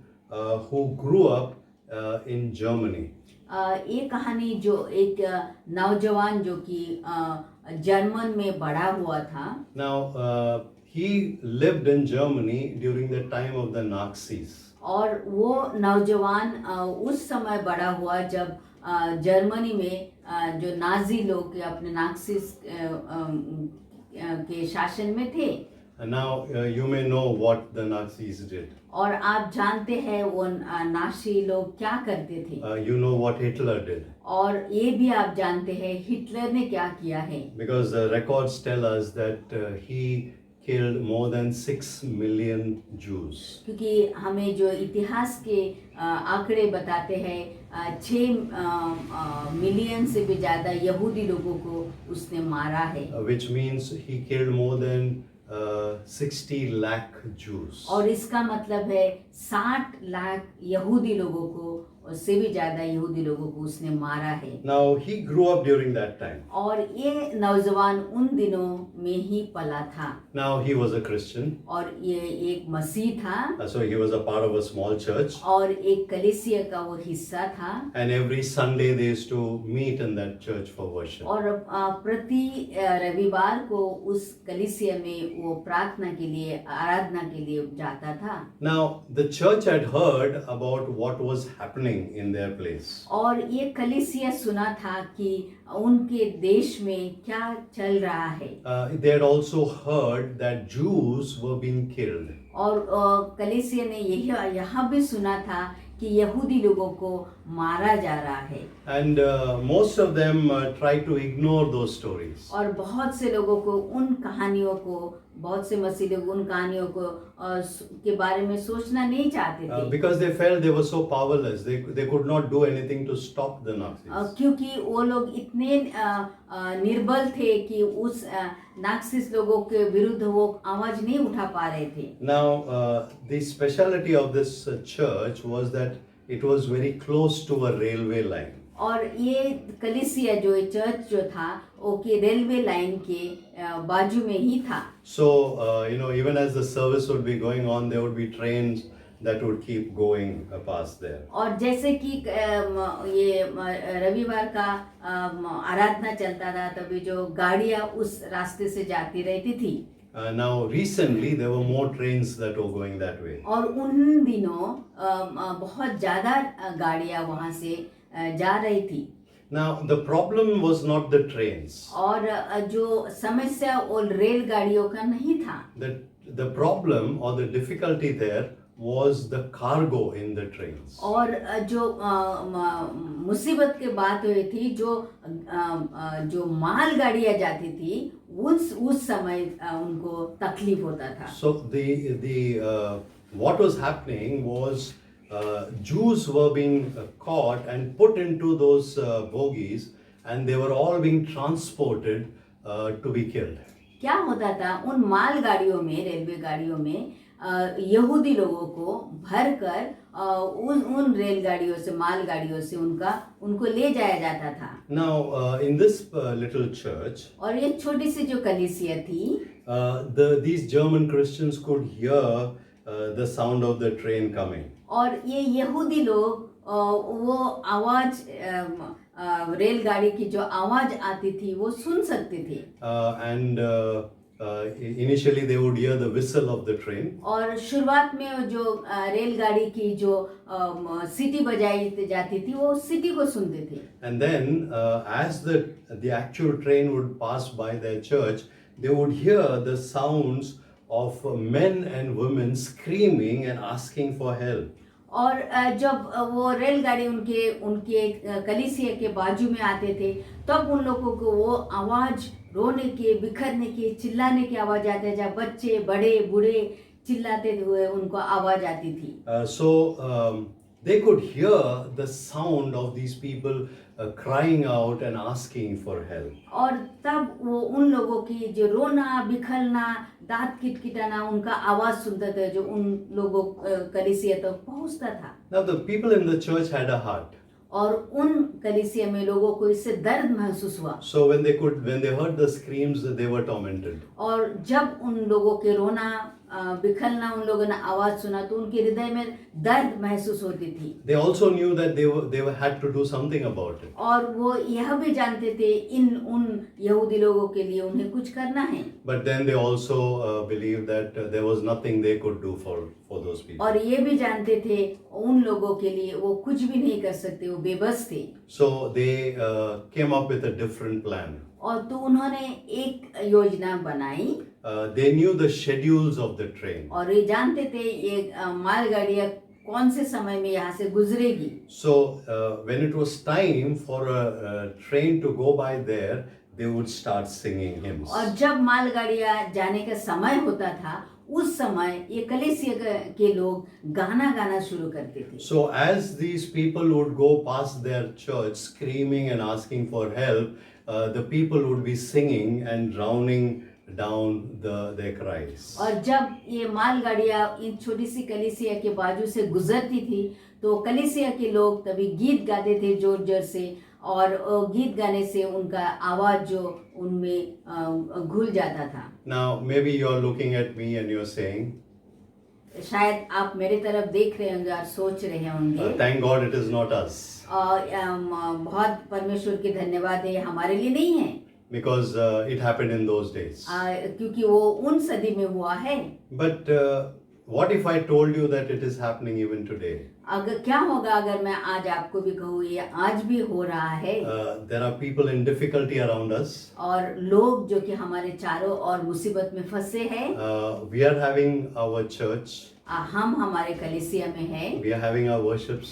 who grew up in Germany. ये कहानी जो एक नौजवान जो कि जर्मन में बड़ा हुआ था। Now he lived in Germany during the time of the Nazis. और वो नौजवान उस समय बड़ा हुआ जब जर्मनी में जो नाजी लोग अपने नाक्सिस के शासन में थे। And now you may know what the Nazis did. और आप जानते हैं वो नाजी लोग क्या करते थे। You know what Hitler did. और ये भी आप जानते हैं हिटलर ने क्या किया है। Because the records tell us that he killed more than 6 million Jews. क्योंकि हमें जो इतिहास के आंकड़े बताते हैं 6 मिलियन से भी ज़्यादा यहूदी लोगों को उसने मारा है Which means he killed more than 60 lakh Jews. और इसका मतलब है 60 लाख यहूदी लोगों को और से भी ज़्यादा यहूदी लोगों को उसने मारा है। Now he grew up during that time. और ये नौजवान उन दिनों में ही पला था Now he was a Christian, और ये एक मसीह था so he was a part of a small church. और एक कलीसिया का वो हिस्सा था And every Sunday they used to meet in that church for worship. और प्रति रविवार को उस कलीसिया में वो प्रार्थना के लिए आराधना के लिए जाता था। Now the church had heard about what was happening in their place. और ये कलीसिया सुना था कि उनके देश में क्या चल रहा है They had also heard that Jews were being killed. और कलीसिया ने यही यहाँ भी सुना था कि यहूदी लोगों को मारा जा रहा है And most of them tried to ignore those stories. और बहुत से लोगों को उन कहानियों को बहुत से मसीह लोग उन कहानियों को के बारे में सोचना नहीं चाहते थे Because they felt they were so powerless, they could not do anything to stop the Nazis. क्योंकि वो लोग इतने निर्बल थे कि उस नाक्सिस लोगों के विरुद्ध वो आवाज नहीं उठा पा रहे थे। Now, the speciality of this church was that it was very close to a railway line. और ये कलीसिया जो चर्च जो था वो के रेलवे लाइन के बाजू में ही था। So, even as the service would be going on, there would be trains that would keep going past there. और जैसे कि ये रविवार का आराधना चलता था तभी जो गाड़ियाँ उस रास्ते से जाती रहती थी। Now, recently there were more trains that were going that way. और उन दिनों बहुत ज़्यादा गाड़ियाँ वहाँ से जा रही थी। Now, the problem was not the trains. और जो समस्या वो रेलगाड़ियों का नहीं था। The problem or the difficulty there was the cargo in the trains. और जो मुसीबत की बात हुई थी जो माल गाड़ियाँ जाती थी उस समय उनको तकलीफ होता था। So the what was happening was Jews were being caught and put into those bogies, and they were all being transported to be killed. क्या होता था उन माल गाड़ियों में रेलवे गाड़ियों में यहूदी लोगों को भरकर उन रेलगाड़ियों से माल गाड़ियों से उनको ले जाया जाता था। Now, in this little church, और ये छोटी सी जो कलीसिया थी these German Christians could hear the sound of the train coming. और ये यहूदी लोग वो आवाज रेलगाड़ी की जो आवाज आती थी वो सुन सकते थे। And initially they would hear the whistle of the train. और शुरुआत में जो रेलगाड़ी की जो सीटी बजाई जाती थी वो सीटी को सुनते थे। And then as the actual train would pass by their church, they would hear the sounds of men and women screaming and asking for help. और जब वो रेलगाड़ी उनके कलीसिया के बाजू में आते थे तब उन लोगों को वो आवाज रोने के बिखरने के चिल्लाने की आवाज आती है जब बच्चे बड़े बूढ़े चिल्लाते हुए उनको आवाज आती थी। So they could hear the sound of these people crying out and asking for help. और तब वो उन लोगों की जो रोना बिखरना दांत किटकिटाना उनका आवाज सुनते थे जो उन लोगों कलीसिया तक पहुंचता था। Now the people in the church had a heart. और उन कलीसिया में लोगों को इससे दर्द महसूस हुआ। So when they heard the screams, they were tormented. और जब उन लोगों के रोना बिखरना उन लोगों ने आवाज सुना तो उनके हृदय में दर्द महसूस होती थी। They also knew that they had to do something about it. और वो यह भी जानते थे उन यहूदी लोगों के लिए उन्हें कुछ करना है। But then they also believed that there was nothing they could do for those people. और ये भी जानते थे उन लोगों के लिए वो कुछ भी नहीं कर सकते वो बेबस थे। So they came up with a different plan. और तो उन्होंने एक योजना बनाई। They knew the schedules of the train. और ये जानते थे ये मालगाड़ियाँ कौन से समय में यहाँ से गुजरेगी। So when it was time for a train to go by there, they would start singing hymns. और जब मालगाड़ियाँ जाने का समय होता था, उस समय ये कलीसिया के लोग गाना गाना शुरू करते थे। So as these people would go past their church screaming and asking for help, the people would be singing and drowning down their cries. और जब ये मालगाड़ियाँ इन छोटी सी कलीसिया के बाजू से गुजरती थी, तो कलीसिया के लोग तभी गीत गाते थे जोर जोर से, और गीत गाने से उनका आवाज जो उनमें घुल जाता था। Now maybe you are looking at me and you are saying, शायद आप मेरे तरफ देख रहे होंगे और सोच रहे होंगे, thank God it is not us, बहुत परमेश्वर की धन्यवाद है, हमारे लिए नहीं है, because it happened in those days. क्योंकि वो उन सदी में हुआ है। But what if I told you that it is happening even today? अगर क्या होगा अगर मैं आज आपको भी कहूँ ये आज भी हो रहा है। There are people in difficulty around us. और लोग जो कि हमारे चारों ओर मुसीबत में फंसे हैं। We are having our church. हम हमारे कलीसिया में हैं। We are having our worships.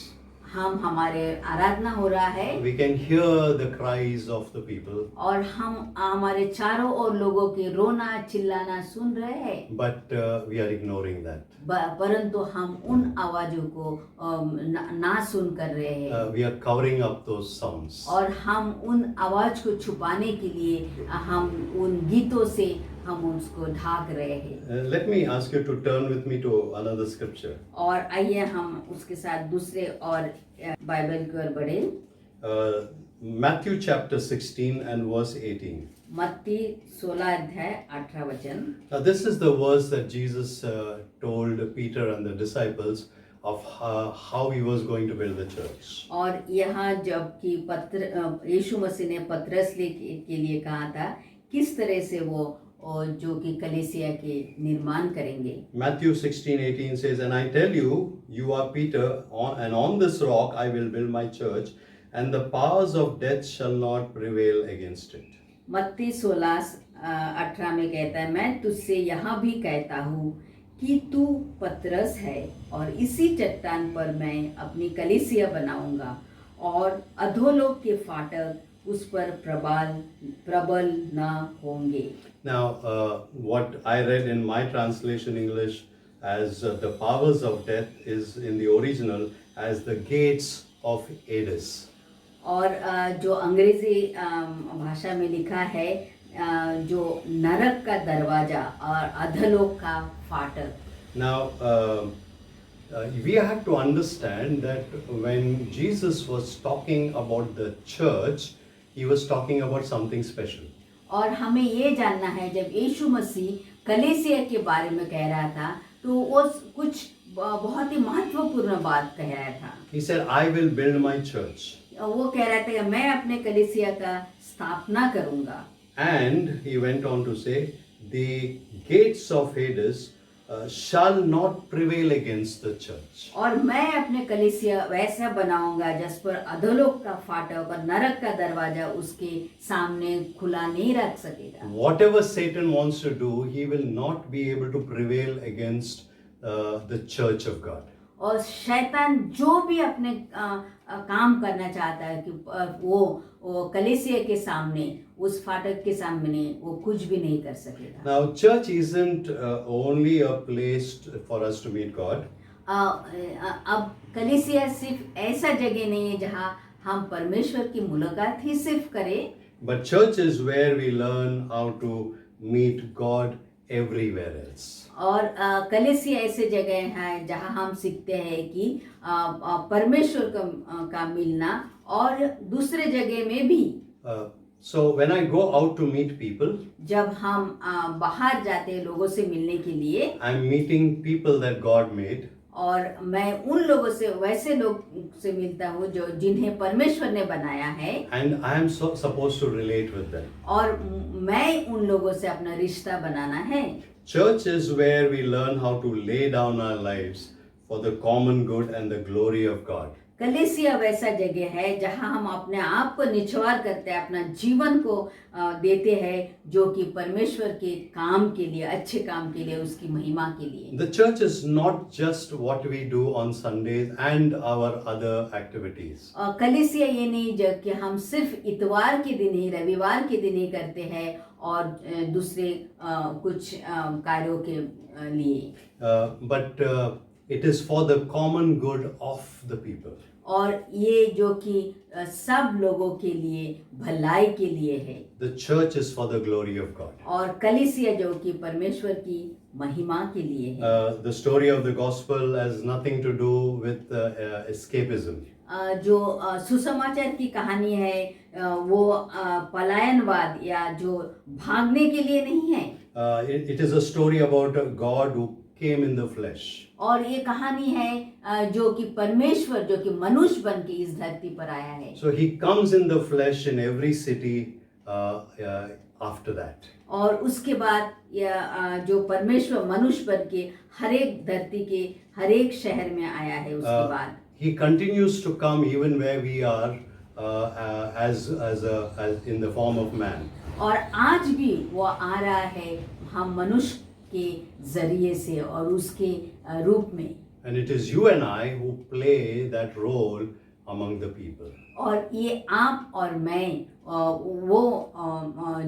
हम हमारे आराधना हो रहा है। We can hear the cries of the people. और हम हमारे चारों ओर लोगों के रोना चिल्लाना सुन रहे हैं। But we are ignoring that. परंतु हम उन आवाजों को ना सुन कर रहे हैं। We are covering up those sounds. और हम उन आवाज को छुपाने के लिए हम उन गीतों से हम उसको ढाक रहे हैं। Let me ask you to turn with me to another scripture. और आइए हम उसके साथ दूसरे और बाइबल की ओर बढ़े। Matthew chapter 16 and verse 18. मत्ती 16 अध्याय 18 वचन। Now this is the verse that Jesus told Peter and the disciples of how he was going to build the church. और यहाँ जबकि यीशु मसीह ने पतरस के लिए कहा था किस तरह से वो जो कि कलीसिया के निर्माण करेंगे। Matthew 16:18 says, "And I tell you, you are Peter, and on this rock I will build my church, and the powers of death shall not prevail against it." मत्ती 16:18 में कहता है, मैं तुझसे यहाँ भी कहता हूँ कि तू पतरस है और इसी चट्टान पर मैं अपनी कलीसिया बनाऊंगा और अधोलोक के फाटक उस पर प्रबल न होंगे। Now, what I read in my translation English as the powers of death is in the original as the gates of Hades. और जो अंग्रेजी भाषा में लिखा है जो नरक का दरवाजा और अधोलोक का फाटक। Now, we have to understand that when Jesus was talking about the church, he was talking about something special. और हमें ये जानना है जब यीशु मसीह कलीसिया के बारे में कह रहा था तो वो कुछ बहुत ही महत्वपूर्ण बात कह रहा था। He said, "I will build my church." वो कह रहा था कि मैं अपने कलीसिया का स्थापना करूंगा। And he went on to say, "The gates of Hades shall not prevail against the church." और मैं अपने कलीसिया वैसा बनाऊंगा जिस पर अधोलोक का फाटक और नरक का दरवाजा उसके सामने खुला नहीं रख सकेगा। Whatever Satan wants to do, he will not be able to prevail against the church of God. और शैतान जो भी अपने काम करना चाहता है कि वो कलीसिया के सामने उस फाटक के सामने वो कुछ भी नहीं कर सकेगा। Now, church isn't only a place for us to meet God. अब कलीसिया सिर्फ ऐसा जगह नहीं है जहाँ हम परमेश्वर की मुलाकात ही सिर्फ करें। But church is where we learn how to meet God everywhere else. और कलीसिया ऐसे जगह है जहाँ हम सीखते हैं कि परमेश्वर का मिलना और दूसरे जगह में भी। So when I go out to meet people, जब हम बाहर जाते हैं लोगों से मिलने के लिए, I'm meeting people that God made. और मैं उन लोगों से वैसे लोग से मिलता हूँ जो जिन्हें परमेश्वर ने बनाया है। And I am supposed to relate with them. और मैं उन लोगों से अपना रिश्ता बनाना है। Church is where we learn how to lay down our lives for the common good and the glory of God. कलीसिया वैसा जगह है जहां हम अपने आप को निछावर करते हैं, अपना जीवन को देते हैं, जो कि परमेश्वर के काम के लिए, अच्छे काम के लिए, उसकी महिमा के लिए। The church is not just what we do on Sundays and our other activities. कलीसिया ये नहीं जब कि हम सिर्फ इतवार के दिन ही, रविवार के दिन ही करते हैं और दूसरे कुछ कार्यों के लिए, But it is for the common good of the people. और ये जो कि सब लोगों के लिए भलाई के लिए है। The church is for the glory of God. और कलीसिया जो कि परमेश्वर की महिमा के लिए है। The story of the gospel has nothing to do with escapism. जो सुसमाचार की कहानी है वो पलायनवाद या जो भागने के लिए नहीं है। It is a story about God who came in the flesh. और ये कहानी है जो कि परमेश्वर जो कि मनुष्य बन के इस धरती पर आया है। So he comes in the flesh in every city after that. और उसके बाद जो परमेश्वर मनुष्य बन के हर एक धरती के हर एक शहर में आया है, उसके बाद He continues to come even where we are as in the form of man. और आज भी वो आ रहा है हम मनुष्य के जरिए से और उसके रूप में। And it is you and I who play that role among the people. और ये आप और मैं वो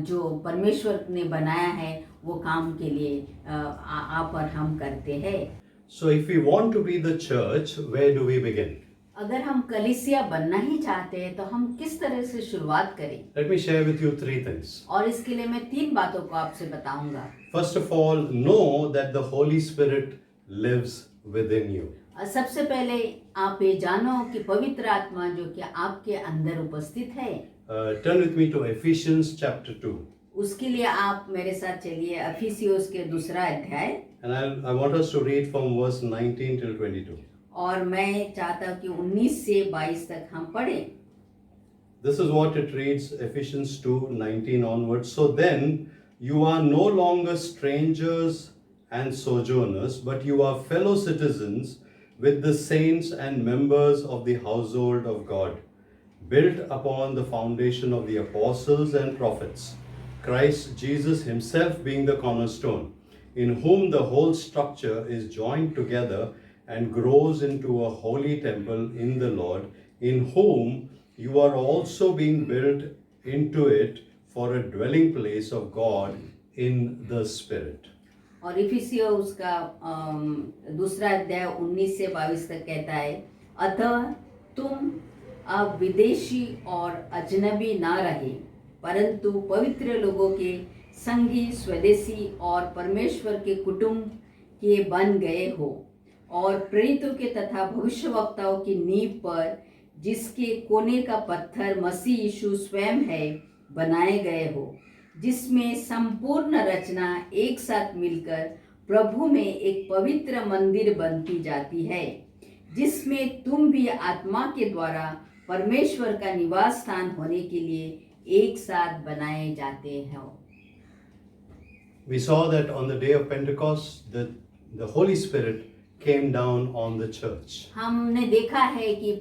जो परमेश्वर ने बनाया है वो काम के लिए आप और हम करते हैं। So if we want to be the church, where do we begin? अगर हम कलीसिया बनना ही चाहते हैं तो हम किस तरह से शुरुआत करें? Let me share with you 3 things. और इसके लिए मैं 3 बातों को आपसे बताऊंगा। First of all, know that the Holy Spirit lives within you. सबसे पहले आप ये जानो कि पवित्र आत्मा जो कि आपके अंदर उपस्थित है। Turn with me to Ephesians chapter 2. उसके लिए आप मेरे साथ चलिए अफिसियोस के 2 अध्याय, And I want us to read from verse 19 till 22. और मैं चाहता हूँ कि 19 से 22 तक हम पढ़ें। This is what it reads, Ephesians 2:19 onwards. So then, you are no longer strangers and sojourners, but you are fellow citizens with the saints and members of the household of God, built upon the foundation of the apostles and prophets, Christ Jesus himself being the cornerstone, in whom the whole structure is joined together and grows into a holy temple in the Lord, in whom you are also being built into it for a dwelling place of God in the Spirit. और इफिसियो उसका 2 अध्याय 19 से 22 तक कहता है, अतः तुम अब विदेशी और अजनबी ना रहे, परंतु पवित्र लोगों के संगी, स्वदेशी और परमेश्वर के कुटुंब के बन गए हो, और प्रेरितों के तथा भविष्यवक्ताओं की नींव पर, जिसके कोने का पत्थर मसीह यीशु स्वयं है, बनाए गए हो, जिसमें संपूर्ण रचना एक साथ मिलकर प्रभु में एक पवित्र मंदिर बनती जाती है, जिसमें तुम भी आत्मा के द्वारा परमेश्वर का निवास स्थान होने के लिए एक साथ बनाए जाते हो। We saw that on the day of Pentecost, the Holy Spirit came down on the church. हमने देखा है कि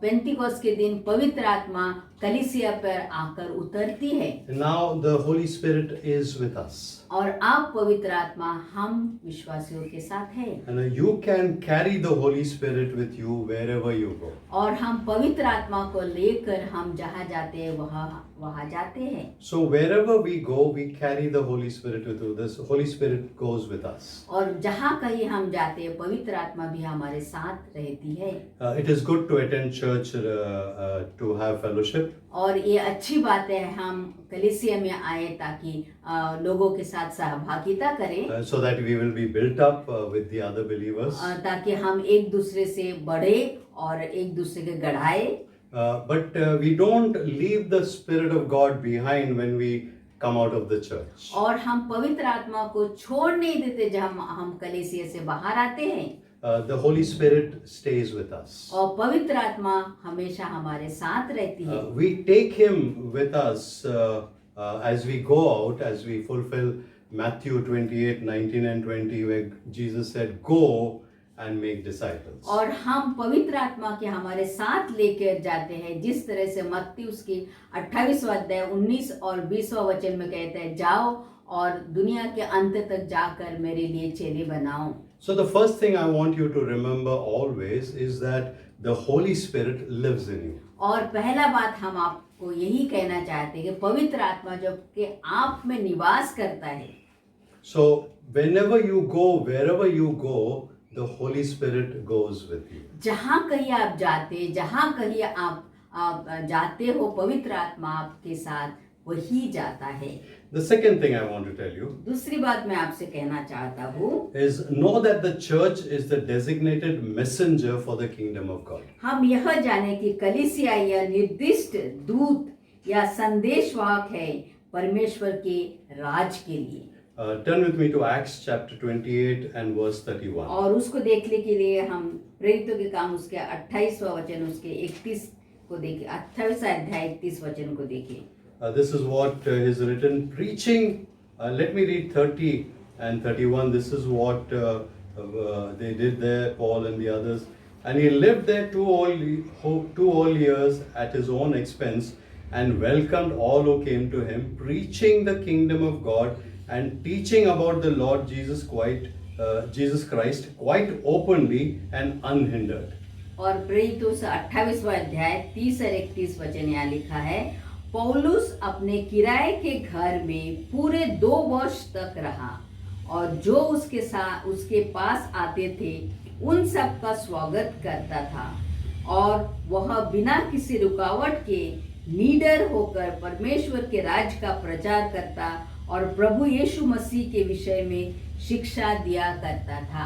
पेंटिकोस के दिन पवित्र आत्मा कलीसिया पर आकर उतरती है। And now the Holy Spirit is with us. और आप पवित्र आत्मा हम विश्वासियों के साथ है। And you can carry the Holy Spirit with you wherever you go. और हम पवित्र आत्मा को लेकर हम जहाँ जाते हैं वहाँ जाते हैं। So wherever we go, we carry the Holy Spirit with us. The Holy Spirit goes with us. और जहाँ कहीं हम जाते हैं पवित्र आत्मा भी हमारे साथ रहती है। It is good to attend church to have fellowship. और ये अच्छी बात है हम कलीसिया में आए ताकि लोगों के साथ सहभागिता करें, So that we will be built up with the other believers. ताकि हम एक दूसरे से बढ़े और एक दूसरे के गढ़ाए। But we don't leave the Spirit of God behind when we come out of the church. और हम पवित्र आत्मा को छोड़ नहीं देते जब हम कलीसिया से बाहर आते हैं। The Holy Spirit stays with us. और पवित्र आत्मा हमेशा हमारे साथ रहती है। We take Him with us as we go out, as we fulfill Matthew 28:19 and 20, where Jesus said, "Go and make disciples. और हम पवित्र आत्मा के हमारे साथ लेकर जाते हैं, जिस तरह से मत्ती उसकी 28वां अध्याय 19 और 20वां वचन में कहते हैं, जाओ और दुनिया के अंत तक जाकर मेरे लिए चेले बनाओ। So the first thing I want you to remember always is that the Holy Spirit lives in you. और पहला बात हम आपको यही कहना चाहते हैं कि पवित्र आत्मा जो कि आप में निवास करता है। So whenever you go, wherever you go, the Holy Spirit goes with you. जहाँ कहीं आप जाते, जहाँ कहीं आप जाते हो, पवित्र आत्मा आपके साथ वही जाता है। The second thing I want to tell you दूसरी बात मैं आपसे कहना चाहता हूँ, is know that the church is the designated messenger for the kingdom of God. हम यह जाने कि कलीसिया यह निर्दिष्ट दूत या संदेशवाहक है परमेश्वर के राज के लिए। Turn with me to Acts chapter 28 and verse 31. और उसको देखने के लिए हम प्रेरितों के काम उसके 28वां वचन उसके 31 को देखें, 28वां अध्याय 31 वचन को देखें। This is what is written, preaching. Let me read 30 and 31. This is what they did there, Paul and the others. And he lived there 2 whole years at his own expense and welcomed all who came to him, preaching the kingdom of God and teaching about the Lord Jesus Christ quite openly and unhindered. और प्रेरितों से 28वां अध्याय 30 और 31 वचन यहाँ लिखा है, पौलुस अपने किराए के घर में पूरे 2 वर्ष तक रहा और जो उसके पास आते थे उन सब का स्वागत करता था और वह बिना किसी रुकावट के निडर होकर परमेश्वर के राज का प्रचार करता और प्रभु यीशु मसीह के विषय में शिक्षा दिया करता था।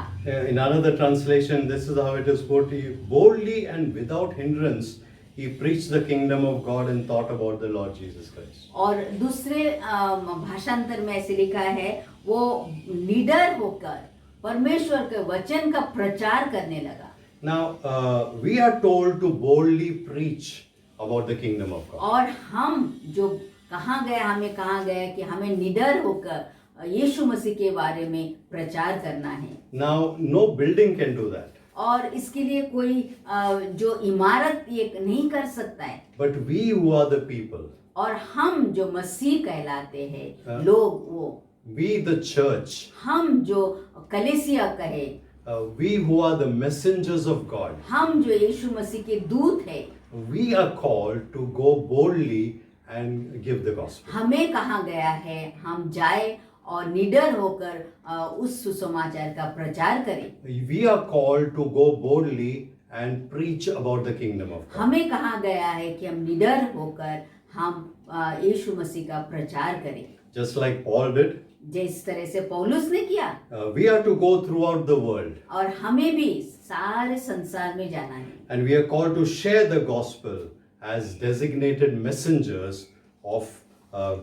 In another translation, this is how it is put: boldly and without hindrance he preached the kingdom of God and taught about the Lord Jesus Christ. और दूसरे भाषांतर में ऐसे लिखा है, वो निडर होकर परमेश्वर के वचन का प्रचार करने लगा। Now we are told to boldly preach about the kingdom of God. और हम जो हमें कहा गया कि हमें निडर होकर यीशु मसीह के बारे में प्रचार करना है। Now no building can do that. और इसके लिए कोई जो इमारत ये नहीं कर सकता है। But we who are the people, और हम जो मसीह कहलाते हैं लोग, वो we the church, हम जो कलीसिया कहे, we who are the messengers of God, हम जो यीशु मसीह के दूत है, we are called to go boldly and give the gospel. हमें कहा गया है हम जाए और निडर होकर उस सुसमाचार का प्रचार करें। We are called to go boldly and preach about the kingdom of God. हमें कहा गया है कि हम निडर होकर हम यीशु मसीह का प्रचार करें, Just like Paul did, जिस तरह से पौलुस ने किया। we are to go throughout the world. और हमें भी सारे संसार में जाना है। And we are called to share the gospel as designated messengers of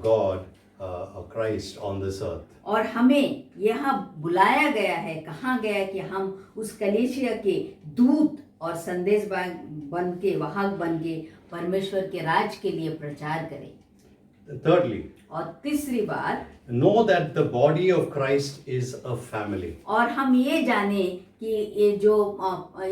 God, Christ on this earth. और हमें यहाँ बुलाया गया है, कहा गया है कि हम उस कलीसिया के दूत और संदेश बन के, वाहक बन के परमेश्वर के राज के लिए प्रचार करें। Thirdly, और तीसरी बात, know that the body of Christ is a family. और हम ये जाने कि ये जो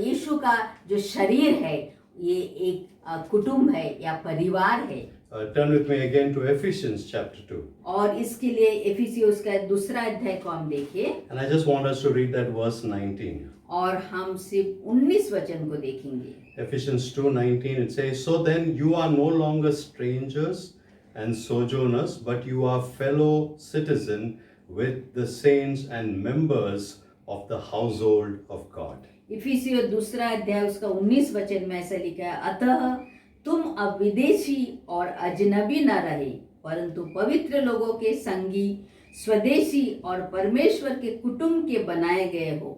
यीशु का जो शरीर है ये एक कुटुंब है या परिवार है। Turn with me again to Ephesians chapter 2. और इसके लिए एफिसियोस का 2 अध्याय को हम देखिए And I just want us to read that verse 19. और हम सिर्फ 19 वचन को देखेंगे। Ephesians 2:19, it says, "So then you are no longer strangers and sojourners, but you are fellow citizen with the saints and members of the household of God." इफिसियो 2 अध्याय उसका 19 वचन में ऐसा लिखा है, अतः तुम अब विदेशी और अजनबी न रहे, परंतु पवित्र लोगों के संगी, स्वदेशी और परमेश्वर के कुटुंब के बनाए गए हो।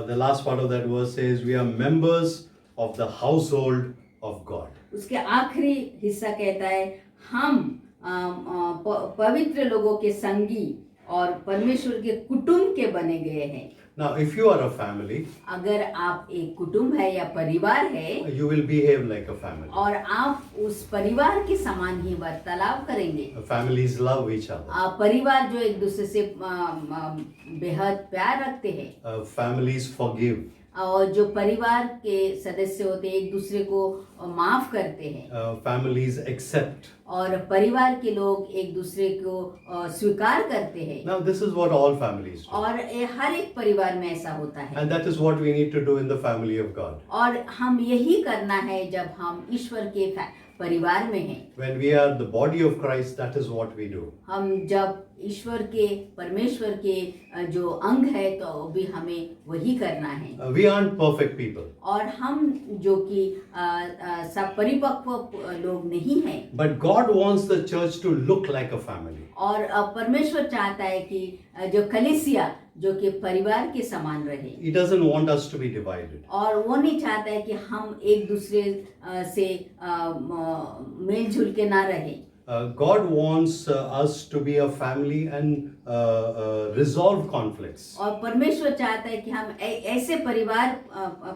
The last part of that verse says, "We are members of the household of God." उसके आखिरी हिस्सा कहता है, हम पवित्र लोगों के संगी और परमेश्वर के कुटुंब के बने गए हैं। Now, if you are a family, अगर आप एक कुटुंब है या परिवार है, you will behave like a family. और आप उस परिवार के समान ही वार्तालाप करेंगे। Families love each other. परिवार जो एक दूसरे से बेहद प्यार रखते हैं। Families forgive. और जो परिवार के सदस्य होते हैं एक दूसरे को माफ करते हैं families accept. और परिवार के लोग एक दूसरे को स्वीकार करते हैं Now, this is what all families do. और हर एक परिवार में ऐसा होता है And that is what we need to do in the family of God. और हम यही करना है जब हम ईश्वर के परिवार में हैं When we are the body of Christ, that is what we do. हम जब ईश्वर के परमेश्वर के जो अंग है तो भी हमें वही करना है We aren't perfect people, और हम जो कि सब परिपक्व लोग नहीं हैं but God wants the church to look like a family. और परमेश्वर चाहता है कि जो कलीसिया जो कि परिवार के समान रहे He doesn't want us to be divided. और वो नहीं चाहता है कि हम एक दूसरे से मिलजुल के ना रहे God wants us to be a family and resolve conflicts. और परमेश्वर चाहता है कि हम ऐसे परिवार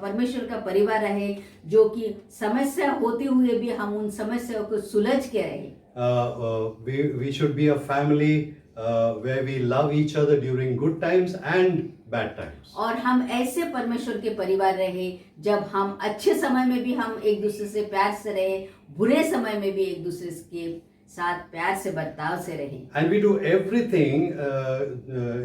परमेश्वर का परिवार रहे जो कि समस्या होते हुए भी हम उन समस्याओं को सुलझ के रहे We should be a family where we love each other during good times and bad times. और हम ऐसे परमेश्वर के परिवार रहे जब हम अच्छे समय में भी हम एक दूसरे से प्यार से रहे बुरे समय में भी एक दूसरे के साथ प्यार से बर्ताव से रहे And we do everything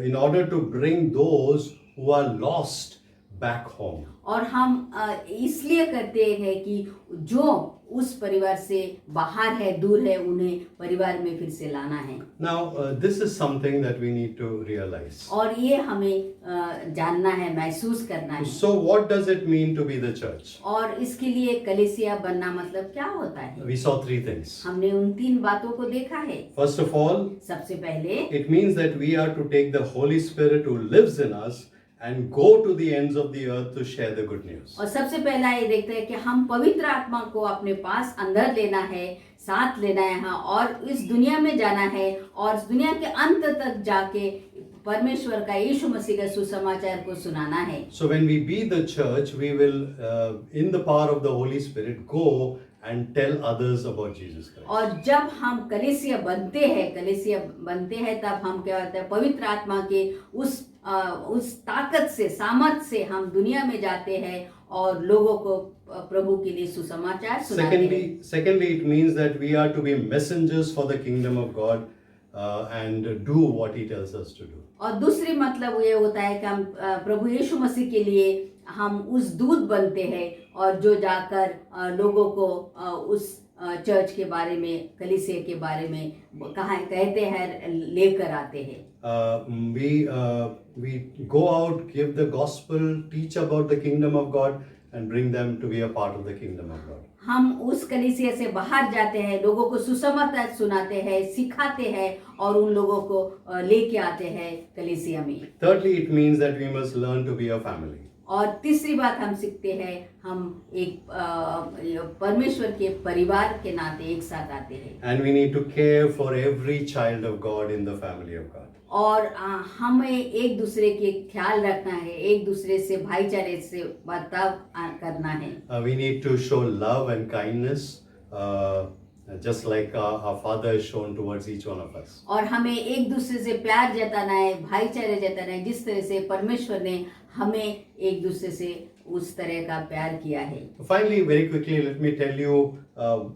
in order to bring those who are lost back home. और हम इसलिए करते हैं कि जो उस परिवार से बाहर है दूर है उन्हें परिवार में फिर से लाना है Now, this is something that we need to realize. और ये हमें जानना है महसूस करना है So, what does it mean to be the church? और इसके लिए कलीसिया बनना मतलब क्या होता है We saw three things. हमने उन 3 बातों को देखा है First of all, सबसे पहले it means that we are to take the Holy Spirit who lives in us and go to the ends of the earth to share the good news. और सबसे पहला ये देखते हैं कि हम पवित्र आत्मा को अपने पास अंदर लेना है साथ लेना है और इस दुनिया में जाना है और इस दुनिया के अंत तक जाके परमेश्वर का यीशु मसीह का सुसमाचार को सुनाना है So when we be the church, we will, in the power of the Holy Spirit, go and tell others about Jesus Christ. और जब हम कलीसिया बनते हैं तब हम क्या होता है पवित्र आत्मा के उस ताकत से सामर्थ से हम दुनिया में जाते हैं और लोगों को प्रभु के लिए सुसमाचार सुनाते हैं Secondly, it means that we are to be messengers for the kingdom of God and do what He tells us to do. और दूसरी मतलब ये होता है कि हम प्रभु यीशु मसीह के लिए हम उस दूत बनते हैं और जो जाकर लोगों को उस चर्च के बारे में कलीसिया के बारे में कहते हैं लेकर आते हैं We go out, give the gospel, teach about the kingdom of God and bring them to be a part of the kingdom of God. हम उस कलीसिया से बाहर जाते हैं लोगों को सुसमाचार सुनाते हैं सिखाते हैं और उन लोगों को लेके आते हैं कलीसिया में Thirdly, it means that we must learn to be a family. और तीसरी बात हम सीखते हैं हम एक परमेश्वर के परिवार के नाते एक साथ आते हैं And we need to care for every child of God in the family of God. और हमें एक दूसरे के ख्याल रखना है एक दूसरे से भाईचारे से बर्ताव करना है We need to show love and kindness just like our Father has shown towards each one of us. और हमें एक दूसरे से प्यार जताना है भाईचारे जताना है जिस तरह से परमेश्वर ने हमें एक दूसरे से उस तरह का प्यार किया है Finally, very quickly, let me tell you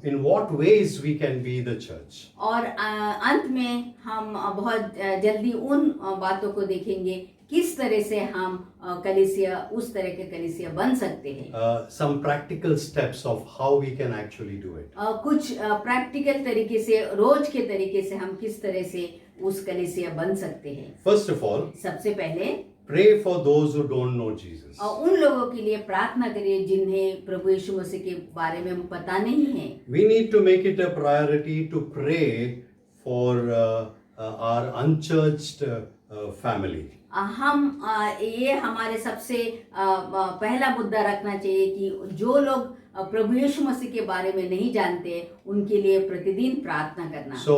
in what ways we can be the church. और अंत में हम बहुत जल्दी उन बातों को देखेंगे किस तरह से हम कलीसिया उस तरह के कलीसिया बन सकते हैं Some practical steps of how we can actually do it. कुछ प्रैक्टिकल तरीके से रोज के तरीके से हम किस तरह से उस कलीसिया बन सकते हैं First of all, सबसे पहले pray for those who don't know Jesus. उन लोगों के लिए प्रार्थना करिए जिन्हें प्रभु यीशु मसीह के बारे में पता नहीं है We need to make it a priority to pray for our unchurched family. हम ये हमारे सबसे पहला मुद्दा रखना चाहिए कि जो लोग प्रभु यीशु मसीह के बारे में नहीं जानते उनके लिए प्रतिदिन प्रार्थना करना So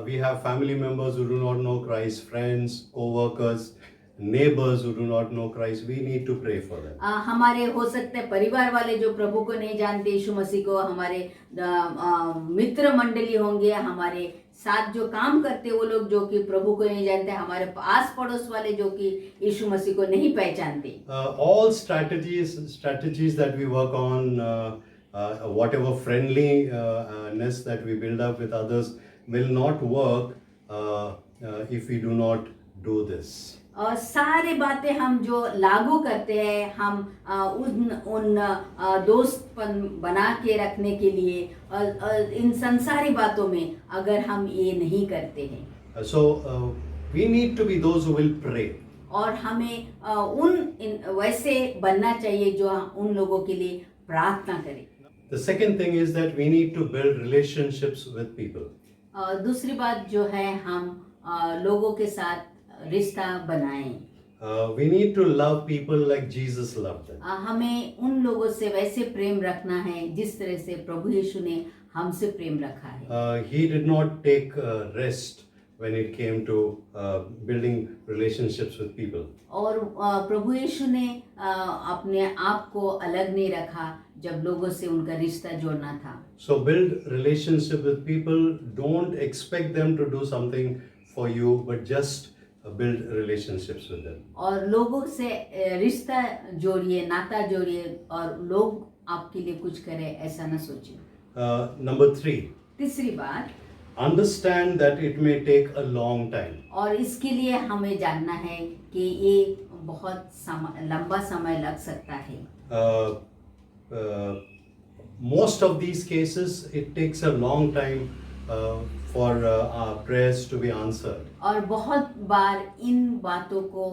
we have family members who do not know Christ, friends, co-workers, neighbors who do not know Christ. We need to pray for them. हमारे हो सकते हैं परिवार वाले जो प्रभु को नहीं जानते यीशु मसीह को हमारे मित्र मंडली होंगे हमारे साथ जो काम करते वो लोग जो कि प्रभु को नहीं जानते, हमारे आस पड़ोस वाले जो कि यीशु मसीह को नहीं पहचानते। All strategies that we work on, whatever friendliness that we build up with others will not work if we do not do this. और सारे बातें हम जो लागू करते हैं, हम उन दोस्तपन बना के रखने के लिए इन संसारी बातों में अगर हम ये नहीं करते हैं, So we need to be those who will pray. और हमें वैसे बनना चाहिए जो उन लोगों के लिए प्रार्थना करें। The second thing is that we need to build relationships with people. दूसरी बात जो है, हम लोगों के साथ रिश्ता बनाएं। We need to love people like Jesus loved them. हमें उन लोगों से वैसे प्रेम रखना है जिस तरह से प्रभु यीशु ने हमसे प्रेम रखा है। He did not take rest when it came to building relationships with people. और प्रभु यीशु ने अपने आप को अलग नहीं रखा जब लोगों से उनका रिश्ता जोड़ना था। So build relationship with people. Don't expect them to do something for you, but just build relationships with them. और लोगों से रिश्ता जोड़िए, नाता जोड़िए, और लोग आपके लिए कुछ करें ऐसा ना सोचिए। Number 3. तीसरी बात, Understand that it may take a long time. और इसके लिए हमें जानना है कि ये बहुत लंबा समय लग सकता है। Most of these cases, it takes a long time for our prayers to be answered. और बहुत बार इन बातों को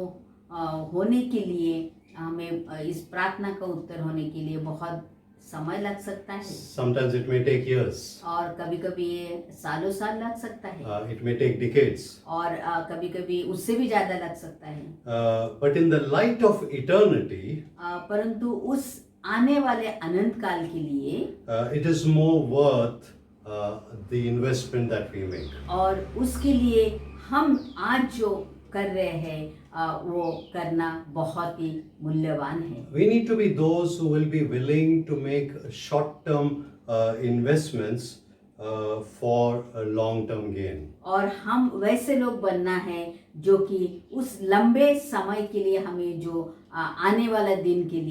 होने के लिए हमें इस प्रार्थना का उत्तर होने के लिए बहुत समय लग सकता है। Sometimes it may take years. और कभी-कभी ये सालों साल लग सकता है। It may take decades. और कभी-कभी उससे भी ज्यादा लग सकता है। But in the light of eternity, परंतु उस आने वाले अनंत काल के लिए it is more worth the investment that we make. और उसके लिए हम आज जो कर रहे हैं वो करना बहुत ही मूल्यवान है। We need to be those who will be willing to make short-term investments for a long-term gain. और हम वैसे लोग बनना है जो कि उस लंबे समय के लिए हमें जो आने वाला दिन के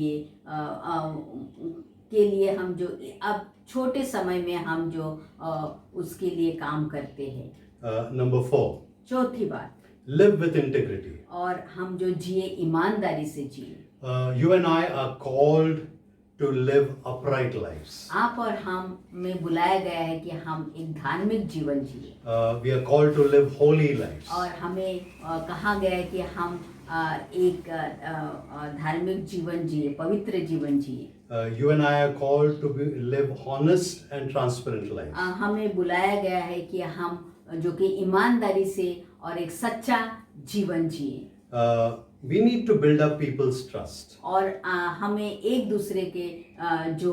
लिए हम जो अब छोटे समय में हम जो उसके लिए काम करते हैं। Number 4. चौथी बात, Live with integrity. और हम जो जिए ईमानदारी से जिए। You and I are called to live upright lives. आप और हम में बुलाया गया है कि हम एक धार्मिक जीवन जिए। We are called to live holy lives. और हमें कहा गया है कि हम एक धार्मिक जीवन जिए, पवित्र जीवन जिए। You and I are called to live honest and transparent lives. हमें बुलाया गया है कि हम जो कि ईमानदारी से और एक सच्चा जीवन जिए। We need to build up people's trust. और हमें एक दूसरे के जो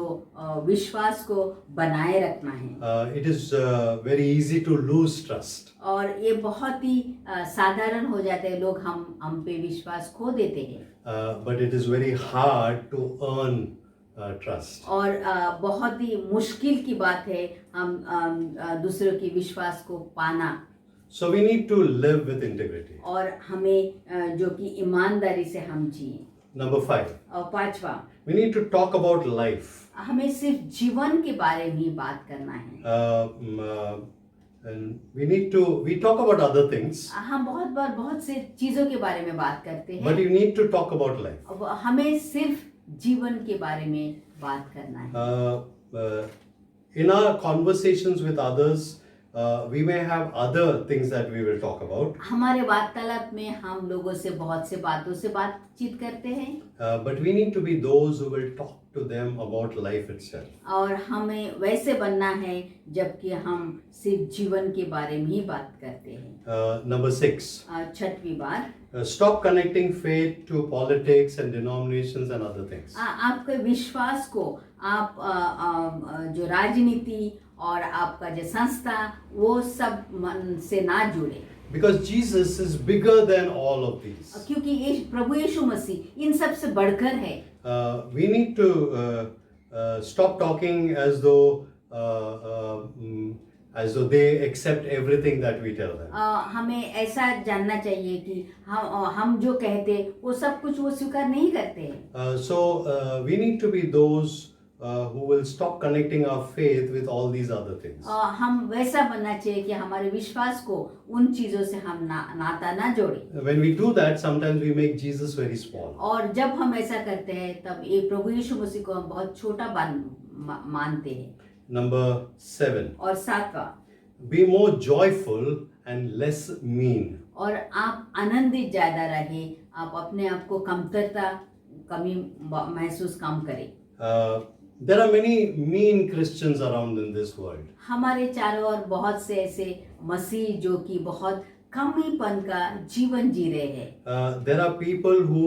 विश्वास को बनाए रखना है। It is very easy to lose trust. और ये बहुत ही साधारण हो जाते हैं, लोग हम पे विश्वास खो देते हैं। But it is very hard to earn trust. और बहुत ही मुश्किल की बात है हम दूसरों के विश्वास को पाना। So we need to live with integrity. और हमें जो कि ईमानदारी से हम जिए। Number 5. और पांचवा, We need to talk about life. हमें सिर्फ जीवन के बारे में ही बात करना है। And we talk about other things, हम बहुत बार बहुत से चीजों के बारे में बात करते but हैं। you need to talk about life. अब हमें सिर्फ जीवन के बारे में बात करना है। In our conversations with others, we may have other things that we will talk about. हमारे वार्तालाप में हम लोगों से बहुत से बातों से बातचीत करते हैं। But we need to be those who will talk to them about life itself. और हमें वैसे बनना है जबकि हम सिर्फ जीवन के बारे में ही बात करते हैं। Number 6. छठवीं बात, Stop connecting faith to politics and denominations and other things. आपके विश्वास को आप जो राजनीति और आपका जो संस्था वो सब मन से ना जुड़े। Because Jesus is bigger than all of these. क्योंकि ये प्रभु यीशु मसीह इन सब से बढ़कर है। We need to stop talking as though as though they accept everything that we tell them. हमें ऐसा जानना चाहिए कि हम जो कहते वो सब कुछ वो स्वीकार नहीं करते हैं। So we need to be those who will stop connecting our faith with all these other things. हम वैसा बनना चाहिए कि हमारे विश्वास को उन चीजों से हम नाता ना जोड़े। When we do that, sometimes we make Jesus very small. और जब हम ऐसा करते हैं तब ये प्रभु यीशु मसीह को हम बहुत छोटा मानते हैं। Number 7. और 7वां, Be more joyful and less mean. और आप आनंदित ज्यादा रहे, आप अपने आप को कमी महसूस कम करें। There are many mean Christians around in this world. हमारे चारों ओर बहुत से ऐसे मसीह जो कि बहुत कमीपन का जीवन जी रहे हैं। There are people who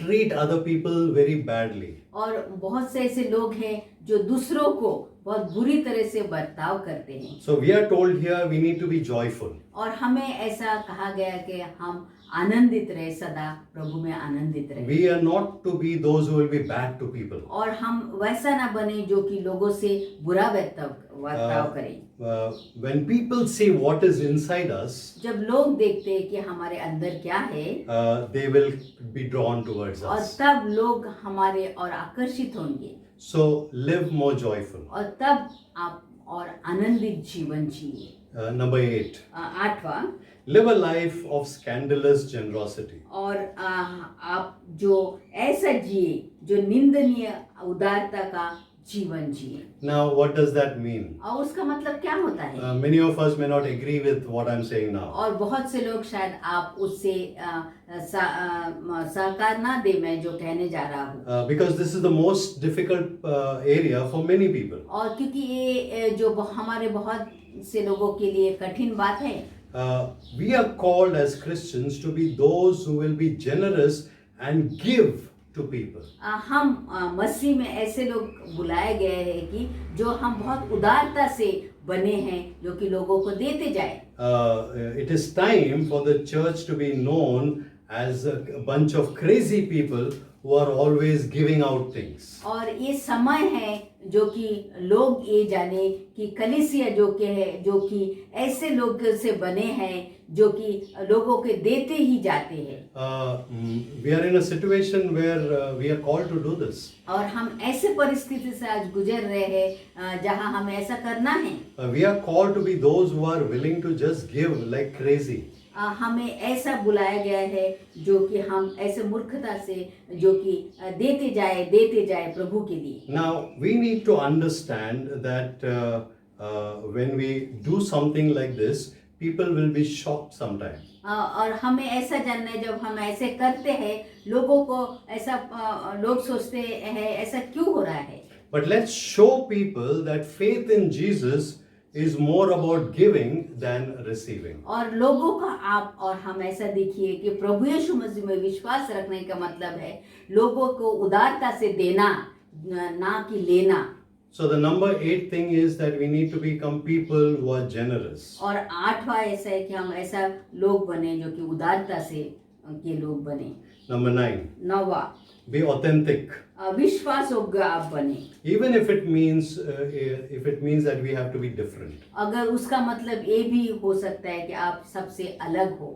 treat other people very badly. और बहुत से ऐसे लोग हैं जो दूसरों को बहुत बुरी तरह से बर्ताव करते हैं। So we are told here we need to be joyful. और हमें ऐसा कहा गया कि हम आनंदित रहे, सदा प्रभु में आनंदित रहे। We are not to be those who will be bad to people. और हम वैसा ना बने जो कि लोगों से बुरा बर्ताव करें। When people see what is inside us, जब लोग देखते हैं कि हमारे अंदर क्या है, they will be drawn towards और us. तब लोग हमारे और आकर्षित होंगे। So live more joyful. और तब आप और आनंदित जीवन जिए। Number 8. 8वां, Live a life of scandalous generosity. और आप जो ऐसा जिए जो निंदनीय उदारता का जीवन जिए। Now, what does that mean? और उसका मतलब क्या होता है? Many of us may not agree with what I'm saying now. और बहुत से लोग शायद आप उससे सहकार ना दे मैं जो कहने जा रहा हूँ। Because this is the most difficult area for many people. और क्योंकि ये जो हमारे बहुत से लोगों के लिए कठिन बात है। We are called as Christians to be those who will be generous and give to people. हम मसीह में ऐसे लोग बुलाए गए हैं कि जो हम बहुत उदारता से बने हैं जो कि लोगों को देते जाए। It is time for the church to be known as a bunch of crazy people who are always giving out things. और ये समय है जो कि लोग ये जाने कि कलीसिया जो कि ऐसे लोग से बने हैं जो कि लोगों के देते ही जाते हैं। We are in a situation where we are called to do this. और हम ऐसे परिस्थिति से आज गुजर रहे हैं जहां हमें ऐसा करना है। We are called to be those who are willing to just give like crazy. हमें ऐसा बुलाया गया है जो कि हम ऐसे मूर्खता से जो कि देते जाए प्रभु के लिए। Now we need to understand that when we do something like this, people will be shocked sometimes. और हमें ऐसा जानना है जब हम ऐसे करते हैं लोगों को ऐसा लोग सोचते हैं ऐसा क्यों हो रहा है। But let's show people that faith in Jesus is more about giving than receiving. और लोगों का आप और हम ऐसा देखिए कि प्रभु यीशु मसीह में विश्वास रखने का मतलब है लोगों को उदारता से देना ना कि लेना। So the number 8 thing is that we need to become people who are generous. और 8वां ऐसा है कि हम ऐसा लोग बने जो कि उदारता से के लोग बने। Number 9. 9वां, Be authentic. विश्वास योग्य आप बने। Even if it means that we have to be different. अगर उसका मतलब ये भी हो सकता है कि आप सबसे अलग हो।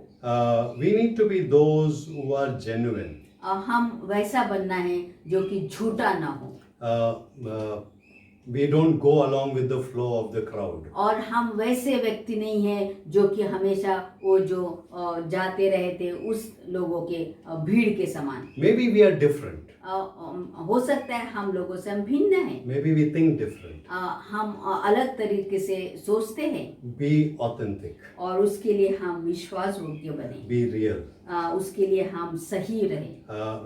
We need to be those who are genuine. हम वैसा बनना है जो कि झूठा ना हो। We don't go along with the flow of the crowd. और हम वैसे व्यक्ति नहीं हैं जो कि हमेशा वो जो जाते रहते उस लोगों के भीड़ के समान। Maybe we are different. हो सकता है हम लोगों से हम भिन्न हैं। Maybe we think different. हम अलग तरीके से सोचते हैं। Be authentic. और उसके लिए हम विश्वास योग्य बने। Be real. उसके लिए हम सही रहे।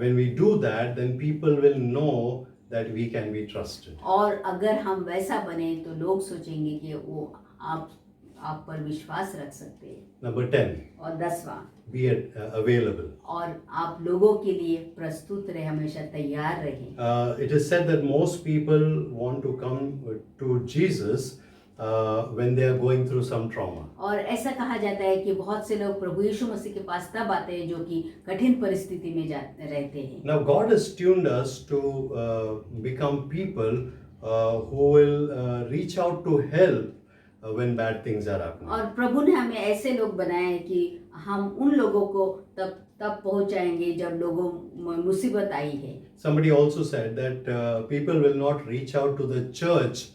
When we do that, then people will know that we can be trusted. और अगर हम वैसा बने तो लोग सोचेंगे कि वो आप पर विश्वास रख सकते हैं। Number 10. और 10वां, Be available. और आप लोगों के लिए प्रस्तुत रहे, हमेशा तैयार रहे। It is said that most people want to come to Jesus when they are going through some trauma. और ऐसा कहा जाता है कि बहुत से लोग प्रभु यीशु मसीह के पास तब आते हैं जो कि कठिन परिस्थिति में रहते हैं। Now God has tuned us to become people who will reach out to help when bad things are happening. और प्रभु ने हमें ऐसे लोग बनाए हैं कि हम उन लोगों को तब पहुंचाएंगे जब लोगों मुसीबत आई है. Somebody also said that people will not reach out to the church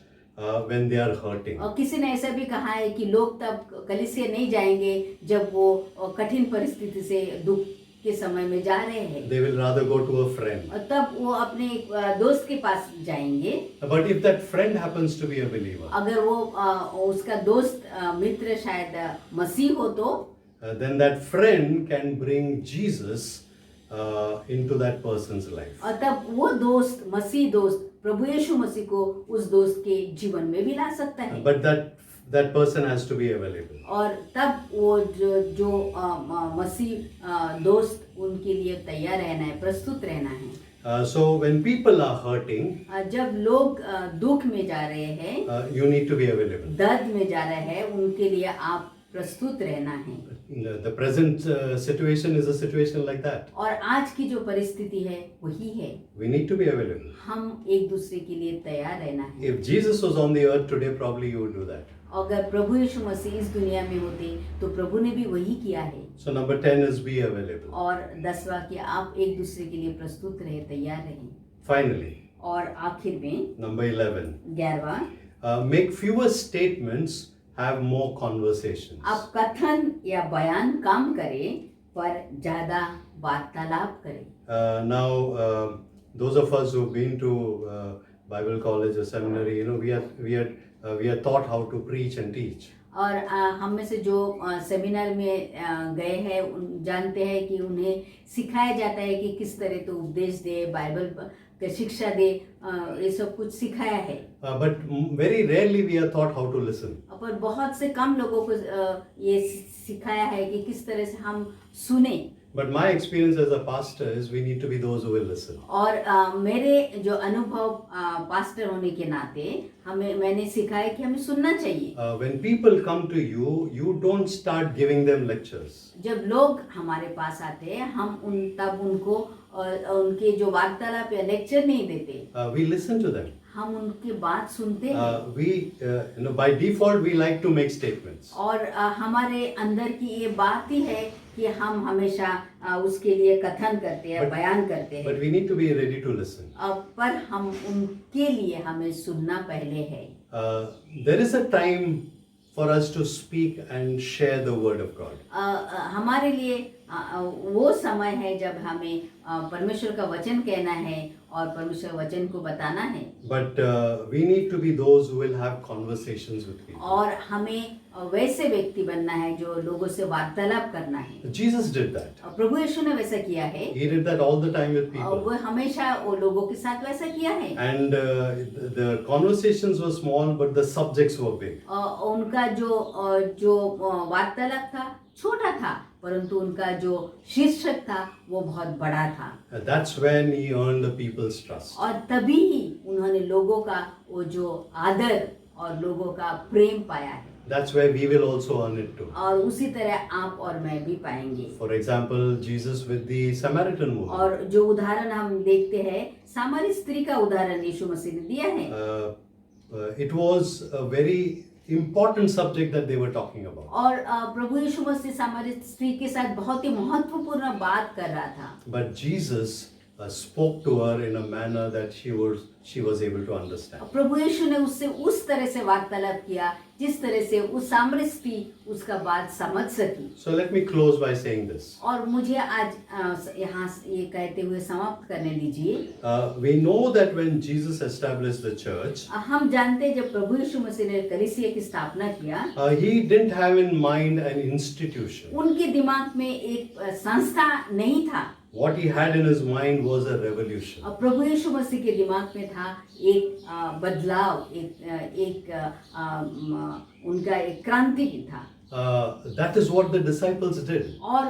when they are hurting. और किसी ने ऐसा भी कहा है कि लोग तब कलीसिया नहीं जाएंगे जब वो कठिन परिस्थिति से दुख के समय में जा रहे हैं. They will rather go to a friend. और तब वो अपने दोस्त के पास जाएंगे. But if that friend happens to be a believer, अगर वो उसका दोस्त मित्र शायद मसीह हो तो then that friend can bring Jesus into that person's life. और तब वो दोस्त मसीह दोस्त प्रभु यीशु मसीह को उस दोस्त के जीवन में भी ला सकता है. But that person has to be available. और तब वो जो मसीह दोस्त उनके लिए तैयार रहना है, प्रस्तुत रहना है. So when people are hurting, जब लोग दुख में जा रहे हैं, you need to be available. दर्द में जा रहे हैं, उनके लिए आप प्रस्तुत रहना है. The present situation is a situation like that. और आज की जो परिस्थिति है वही है. We need to be available. हम एक दूसरे के लिए तैयार रहना है. If Jesus was on the earth today, probably you would do that. अगर प्रभु यीशु मसीह इस दुनिया में होते तो प्रभु ने भी वही किया है. So number 10 is be available. और 10वां कि आप एक दूसरे के लिए प्रस्तुत रहे, तैयार रहें. Finally, और आखिर में number 11, 11वां, make fewer statements, have more conversations. आप कथन या बयान कम करें पर ज्यादा वार्तालाप करें. Now, those of us who've been to Bible college or seminary, you know, we are taught how to preach and teach. और हम में से जो सेमिनार में गए हैं जानते हैं कि उन्हें सिखाया जाता है कि किस तरह तो उपदेश दे, बाइबल की शिक्षा दे, ये सब कुछ सिखाया है. But very rarely we are taught how to listen. पर बहुत से कम लोगों को ये सिखाया है कि किस तरह से हम सुने. But my experience as a pastor is we need to be those who will listen. और मेरे जो अनुभव पास्टर होने के नाते मैंने सीखा है कि हमें सुनना चाहिए. When people come to you, you don't start giving them lectures. जब लोग हमारे पास आते हैं हम तब उनको उनके जो वार्तालाप या लेक्चर नहीं देते. We listen to them. हम उनकी बात सुनते हैं. We by default we like to make statements. और हमारे अंदर की ये बात ही है कि हम हमेशा उसके लिए कथन करते हैं, बयान करते हैं. But we need to be ready to listen. पर हम उनके लिए हमें सुनना पहले है. There is a time for us to speak and share the word of God. हमारे लिए वो समय है जब हमें परमेश्वर का वचन कहना है और परमेश्वर वचन को बताना है. But we need to be those who will have conversations with people. और हमें वैसे व्यक्ति बनना है जो लोगों से वार्तालाप करना है. Jesus did that. प्रभु यीशु ने वैसा किया है. He did that all the time with people. वो हमेशा वो लोगों के साथ वैसा किया है. And the conversations were small, but the subjects were big. उनका जो वार्तालाप था छोटा था परंतु उनका जो शीर्षक था वो बहुत बड़ा था. That's when he earned the people's trust. और तभी ही उन्होंने लोगों का वो जो आदर और लोगों का प्रेम पाया है. That's where we will also earn it too. और उसी तरह आप और मैं भी पाएंगे. For example, Jesus with the Samaritan woman. और जो उदाहरण हम देखते हैं सामरी स्त्री का उदाहरण यीशु मसीह ने दिया है. It was a very important subject that they were talking about. और प्रभु यीशु मसीह सामरी स्त्री के साथ बहुत ही महत्वपूर्ण बात कर रहा था. But Jesus spoke to her in a manner that she was able to understand. प्रभु यीशु ने उससे उस तरह से वार्तालाप किया जिस तरह से उस सामरी स्त्री उसका बात समझ सकी. So let me close by saying this. और मुझे आज यहाँ ये कहते हुए समाप्त करने दीजिए. We know that when Jesus established the church, हम जानते हैं जब प्रभु यीशु मसीह ने कलीसिया की स्थापना किया, he didn't have in mind an institution. उनके दिमाग में एक संस्था नहीं था. What he had in his mind was a revolution. प्रभु यीशु मसीह के दिमाग में था एक बदलाव, एक उनका एक क्रांति भी था. That is what the disciples did. और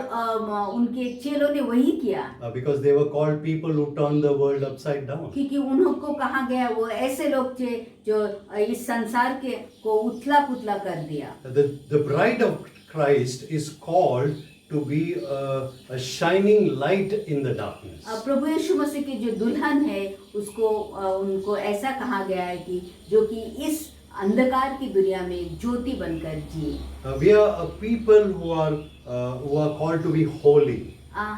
उनके चेलों ने वही किया. Because they were called people who turned the world upside down. क्योंकि उनको कहा गया वो ऐसे लोग थे जो इस संसार को उथला पुथला कर दिया. The bride of Christ is called to be a shining light in the darkness. प्रभु यीशु मसीह की जो दुल्हन है उसको उनको ऐसा कहा गया है कि जो कि इस अंधकार की दुनिया में एक ज्योति बनकर जिए। We are a people who are called to be holy.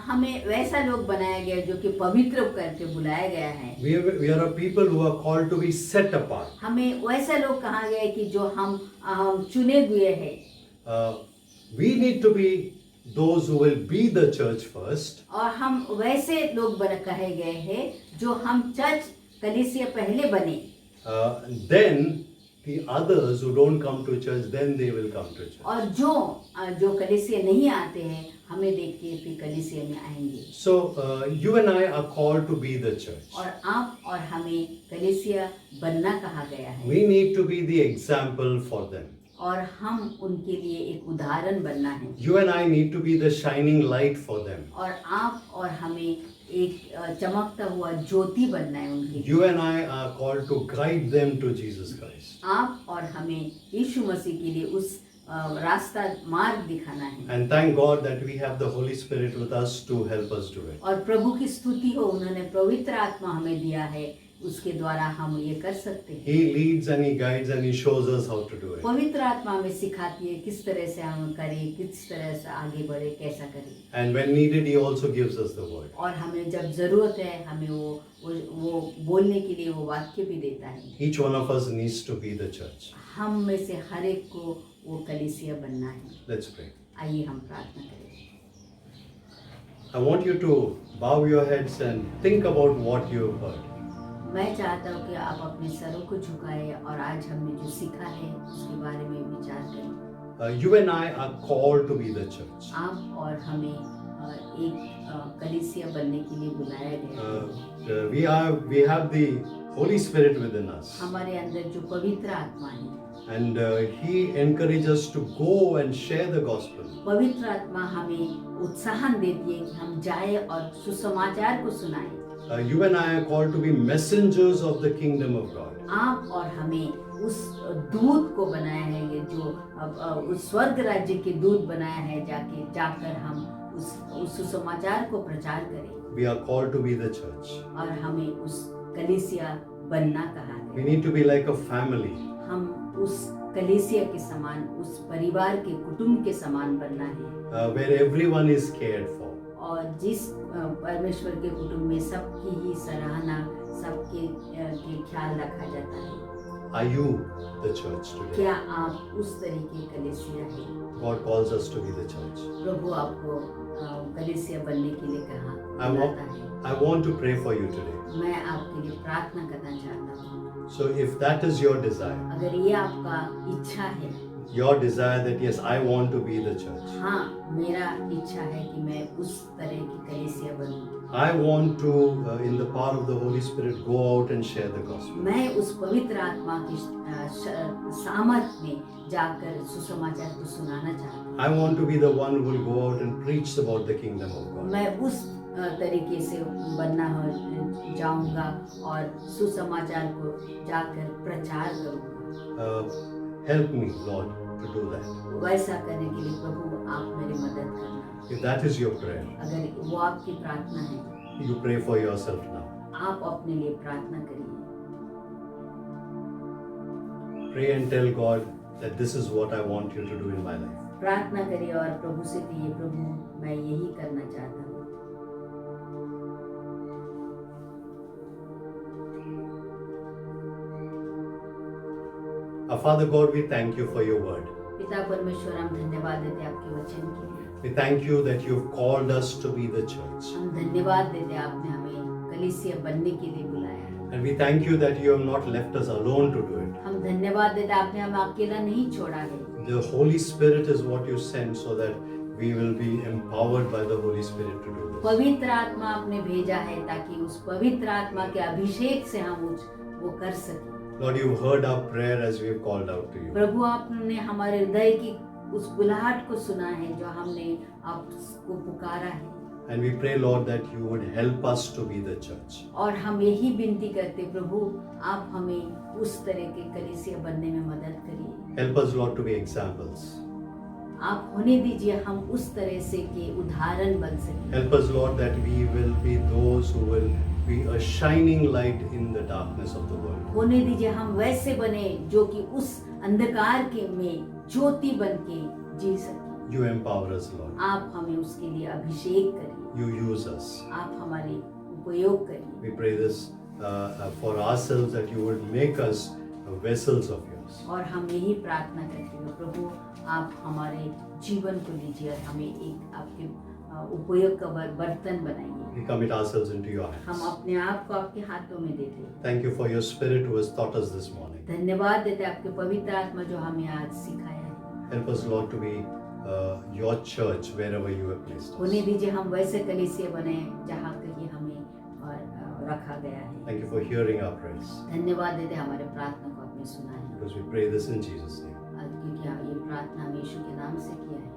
हमें वैसा लोग बनाया गया जो कि पवित्र करके बुलाया गया है। We are a people who are called to be set apart. हमें वैसा लोग कहा गया है कि जो हम चुने हुए हैं। We need to be those who will be the church first. और हम वैसे लोग कहे गए हैं जो हम चर्च कलीसिया पहले बने। Then the others who don't come to church, then they will come to church. और जो कलीसिया नहीं आते हैं हमें देख के फिर कलीसिया में आएंगे। So you and I are called to be the church. और आप और हमें कलीसिया बनना कहा गया है। We need to be the example for them. और हम उनके लिए एक उदाहरण बनना है। You and I need to be the shining light for them. और आप और हमें एक चमकता हुआ ज्योति बनना है उनके लिए। You and I are called to guide them to Jesus Christ. आप और हमें यीशु मसीह के लिए उस रास्ता मार्ग दिखाना है। And thank God that we have the Holy Spirit with us to help us do it. और प्रभु की स्तुति हो उन्होंने पवित्र आत्मा हमें दिया है, उसके द्वारा हम ये कर सकते हैं। He leads and he guides and he shows us how to do it. पवित्र आत्मा हमें सिखाती है किस तरह से हम करें, किस तरह से आगे बढ़े, कैसा करें। And when needed, he also gives us the word. और हमें जब जरूरत है हमें वो बोलने के लिए वो वाक्य भी देता है। Each one of us needs to be the church. हम में से हर एक को वो कलीसिया बनना है। Let's pray. आइए हम प्रार्थना करें। I want you to bow your heads and think about what you have heard. मैं चाहता हूँ कि आप अपने सरों को झुकाएं और आज हमने जो सीखा है उसके बारे में विचार करें। You and I are called to be the church. आप और हमें एक कलीसिया बनने के लिए बुलाया गया है। We have the Holy Spirit within us. हमारे अंदर जो पवित्र आत्मा है And he encourages us to go and share the gospel. पवित्र आत्मा हमें उत्साहन देती है कि हम जाए और सुसमाचार को सुनाएं। You and I are called to be messengers of the kingdom of God. आप और हमें उस दूत को बनाया है ये जो उस स्वर्ग राज्य के दूत बनाया है जाकर हम उस सुसमाचार को प्रचार करें। We are called to be the church. और हमें उस कलीसिया बनना कहा है। We need to be like a family. हम उस कलीसिया के समान, उस परिवार के कुटुंब के समान बनना है। Where everyone is cared for. और जिस परमेश्वर के कुटुंब में सबकी ही सराहना, सबके के ख्याल रखा जाता है। Are you the church today? क्या आप उस तरीके कलीसिया है? God calls us to be the church. प्रभु आपको कलीसिया बनने के लिए कहा बुलाता है। I want to pray for you today. मैं आपके लिए प्रार्थना करना चाहता हूँ। So if that is your desire, अगर ये आपका इच्छा है, your desire that yes, I want to be the church. हाँ, मेरा इच्छा है कि मैं उस तरह की कलीसिया बनूं। I want to, in the power of the Holy Spirit, go out and share the gospel. मैं उस पवित्र आत्मा की सामर्थ में जाकर सुसमाचार को सुनाना चाहता हूँ। I want to be the one who will go out and preach about the kingdom of God. मैं उस तरीके से बनना जाऊंगा और सुसमाचार को जाकर प्रचार करूंगा। Help me, Lord, to do that. वैसा करने के लिए प्रभु आप मेरी मदद करना। If that is your prayer, अगर वो आपकी प्रार्थना है, you pray for yourself now. आप अपने लिए प्रार्थना करिए। Pray and tell God that this is what I want you to do in my life. प्रार्थना करिए और प्रभु से कहिए, प्रभु मैं यही करना चाहता हूँ। Our Father God, we thank you for your word. पिता परमेश्वर हम धन्यवाद देते आपके वचन के लिए। We thank you that you've called us to be the church. हम धन्यवाद देते आपने हमें कलीसिया बनने के लिए बुलाया। And we thank you that you have not left us alone to do it. हम धन्यवाद देते आपने हमें अकेला नहीं छोड़ा है। The Holy Spirit is what you sent so that we will be empowered by the Holy Spirit to do this. पवित्र आत्मा आपने भेजा है ताकि उस पवित्र आत्मा के अभिषेक से हम वो कर सकें। Lord, you heard our prayer as we have called out to you. प्रभु आपने हमारे हृदय की उस बुलाहट को सुना है जो हमने आपको पुकारा है। And we pray, Lord, that you would help us to be the church. और हम यही विनती करते प्रभु आप हमें उस तरह के कलीसिया बनने में मदद करिए। Help us, Lord, to be examples. आप होने दीजिए हम उस तरह से के उदाहरण बन सके। Help us, Lord, that we will be those who will be a shining light in the darkness of the world. होने दीजिए हम वैसे बने जो कि उस अंधकार के में ज्योति बन के जी सके। You empower us, Lord. आप हमें उसके लिए अभिषेक करिए, You use us. आप हमारे उपयोग करिए। We pray this for ourselves, that you would make us vessels of yours. और हम यही प्रार्थना करते हैं प्रभु आप हमारे जीवन को लीजिए और हमें एक आपके उपयोग का बर्तन बनाइए। We commit ourselves into your हम hands. अपने आप को आपके हाथों में देते हैं। Thank you for your Spirit who has taught us this morning. धन्यवाद देते हैं आपके पवित्र आत्मा जो हमें आज सिखाया है। Help us, Lord, to be your church wherever you have placed होने us. दीजिए हम वैसे कलीसिया बने जहाँ कहीं हमें रखा गया है। Thank you for hearing our prayers. धन्यवाद देते हैं हमारे प्रार्थना को आपने सुना है Because we pray this in Jesus' name. क्योंकि ये प्रार्थना हम यीशु के नाम से किया है।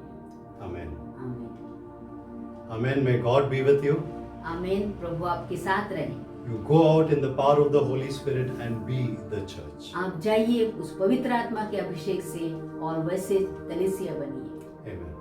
Amen. आमीन। Amen. May God be with you. आमीन। प्रभु आपके साथ रहे। You go out in the power of the Holy Spirit and be the church. आप जाइए उस पवित्र आत्मा के अभिषेक से और वैसे कलीसिया बनिए। Amen.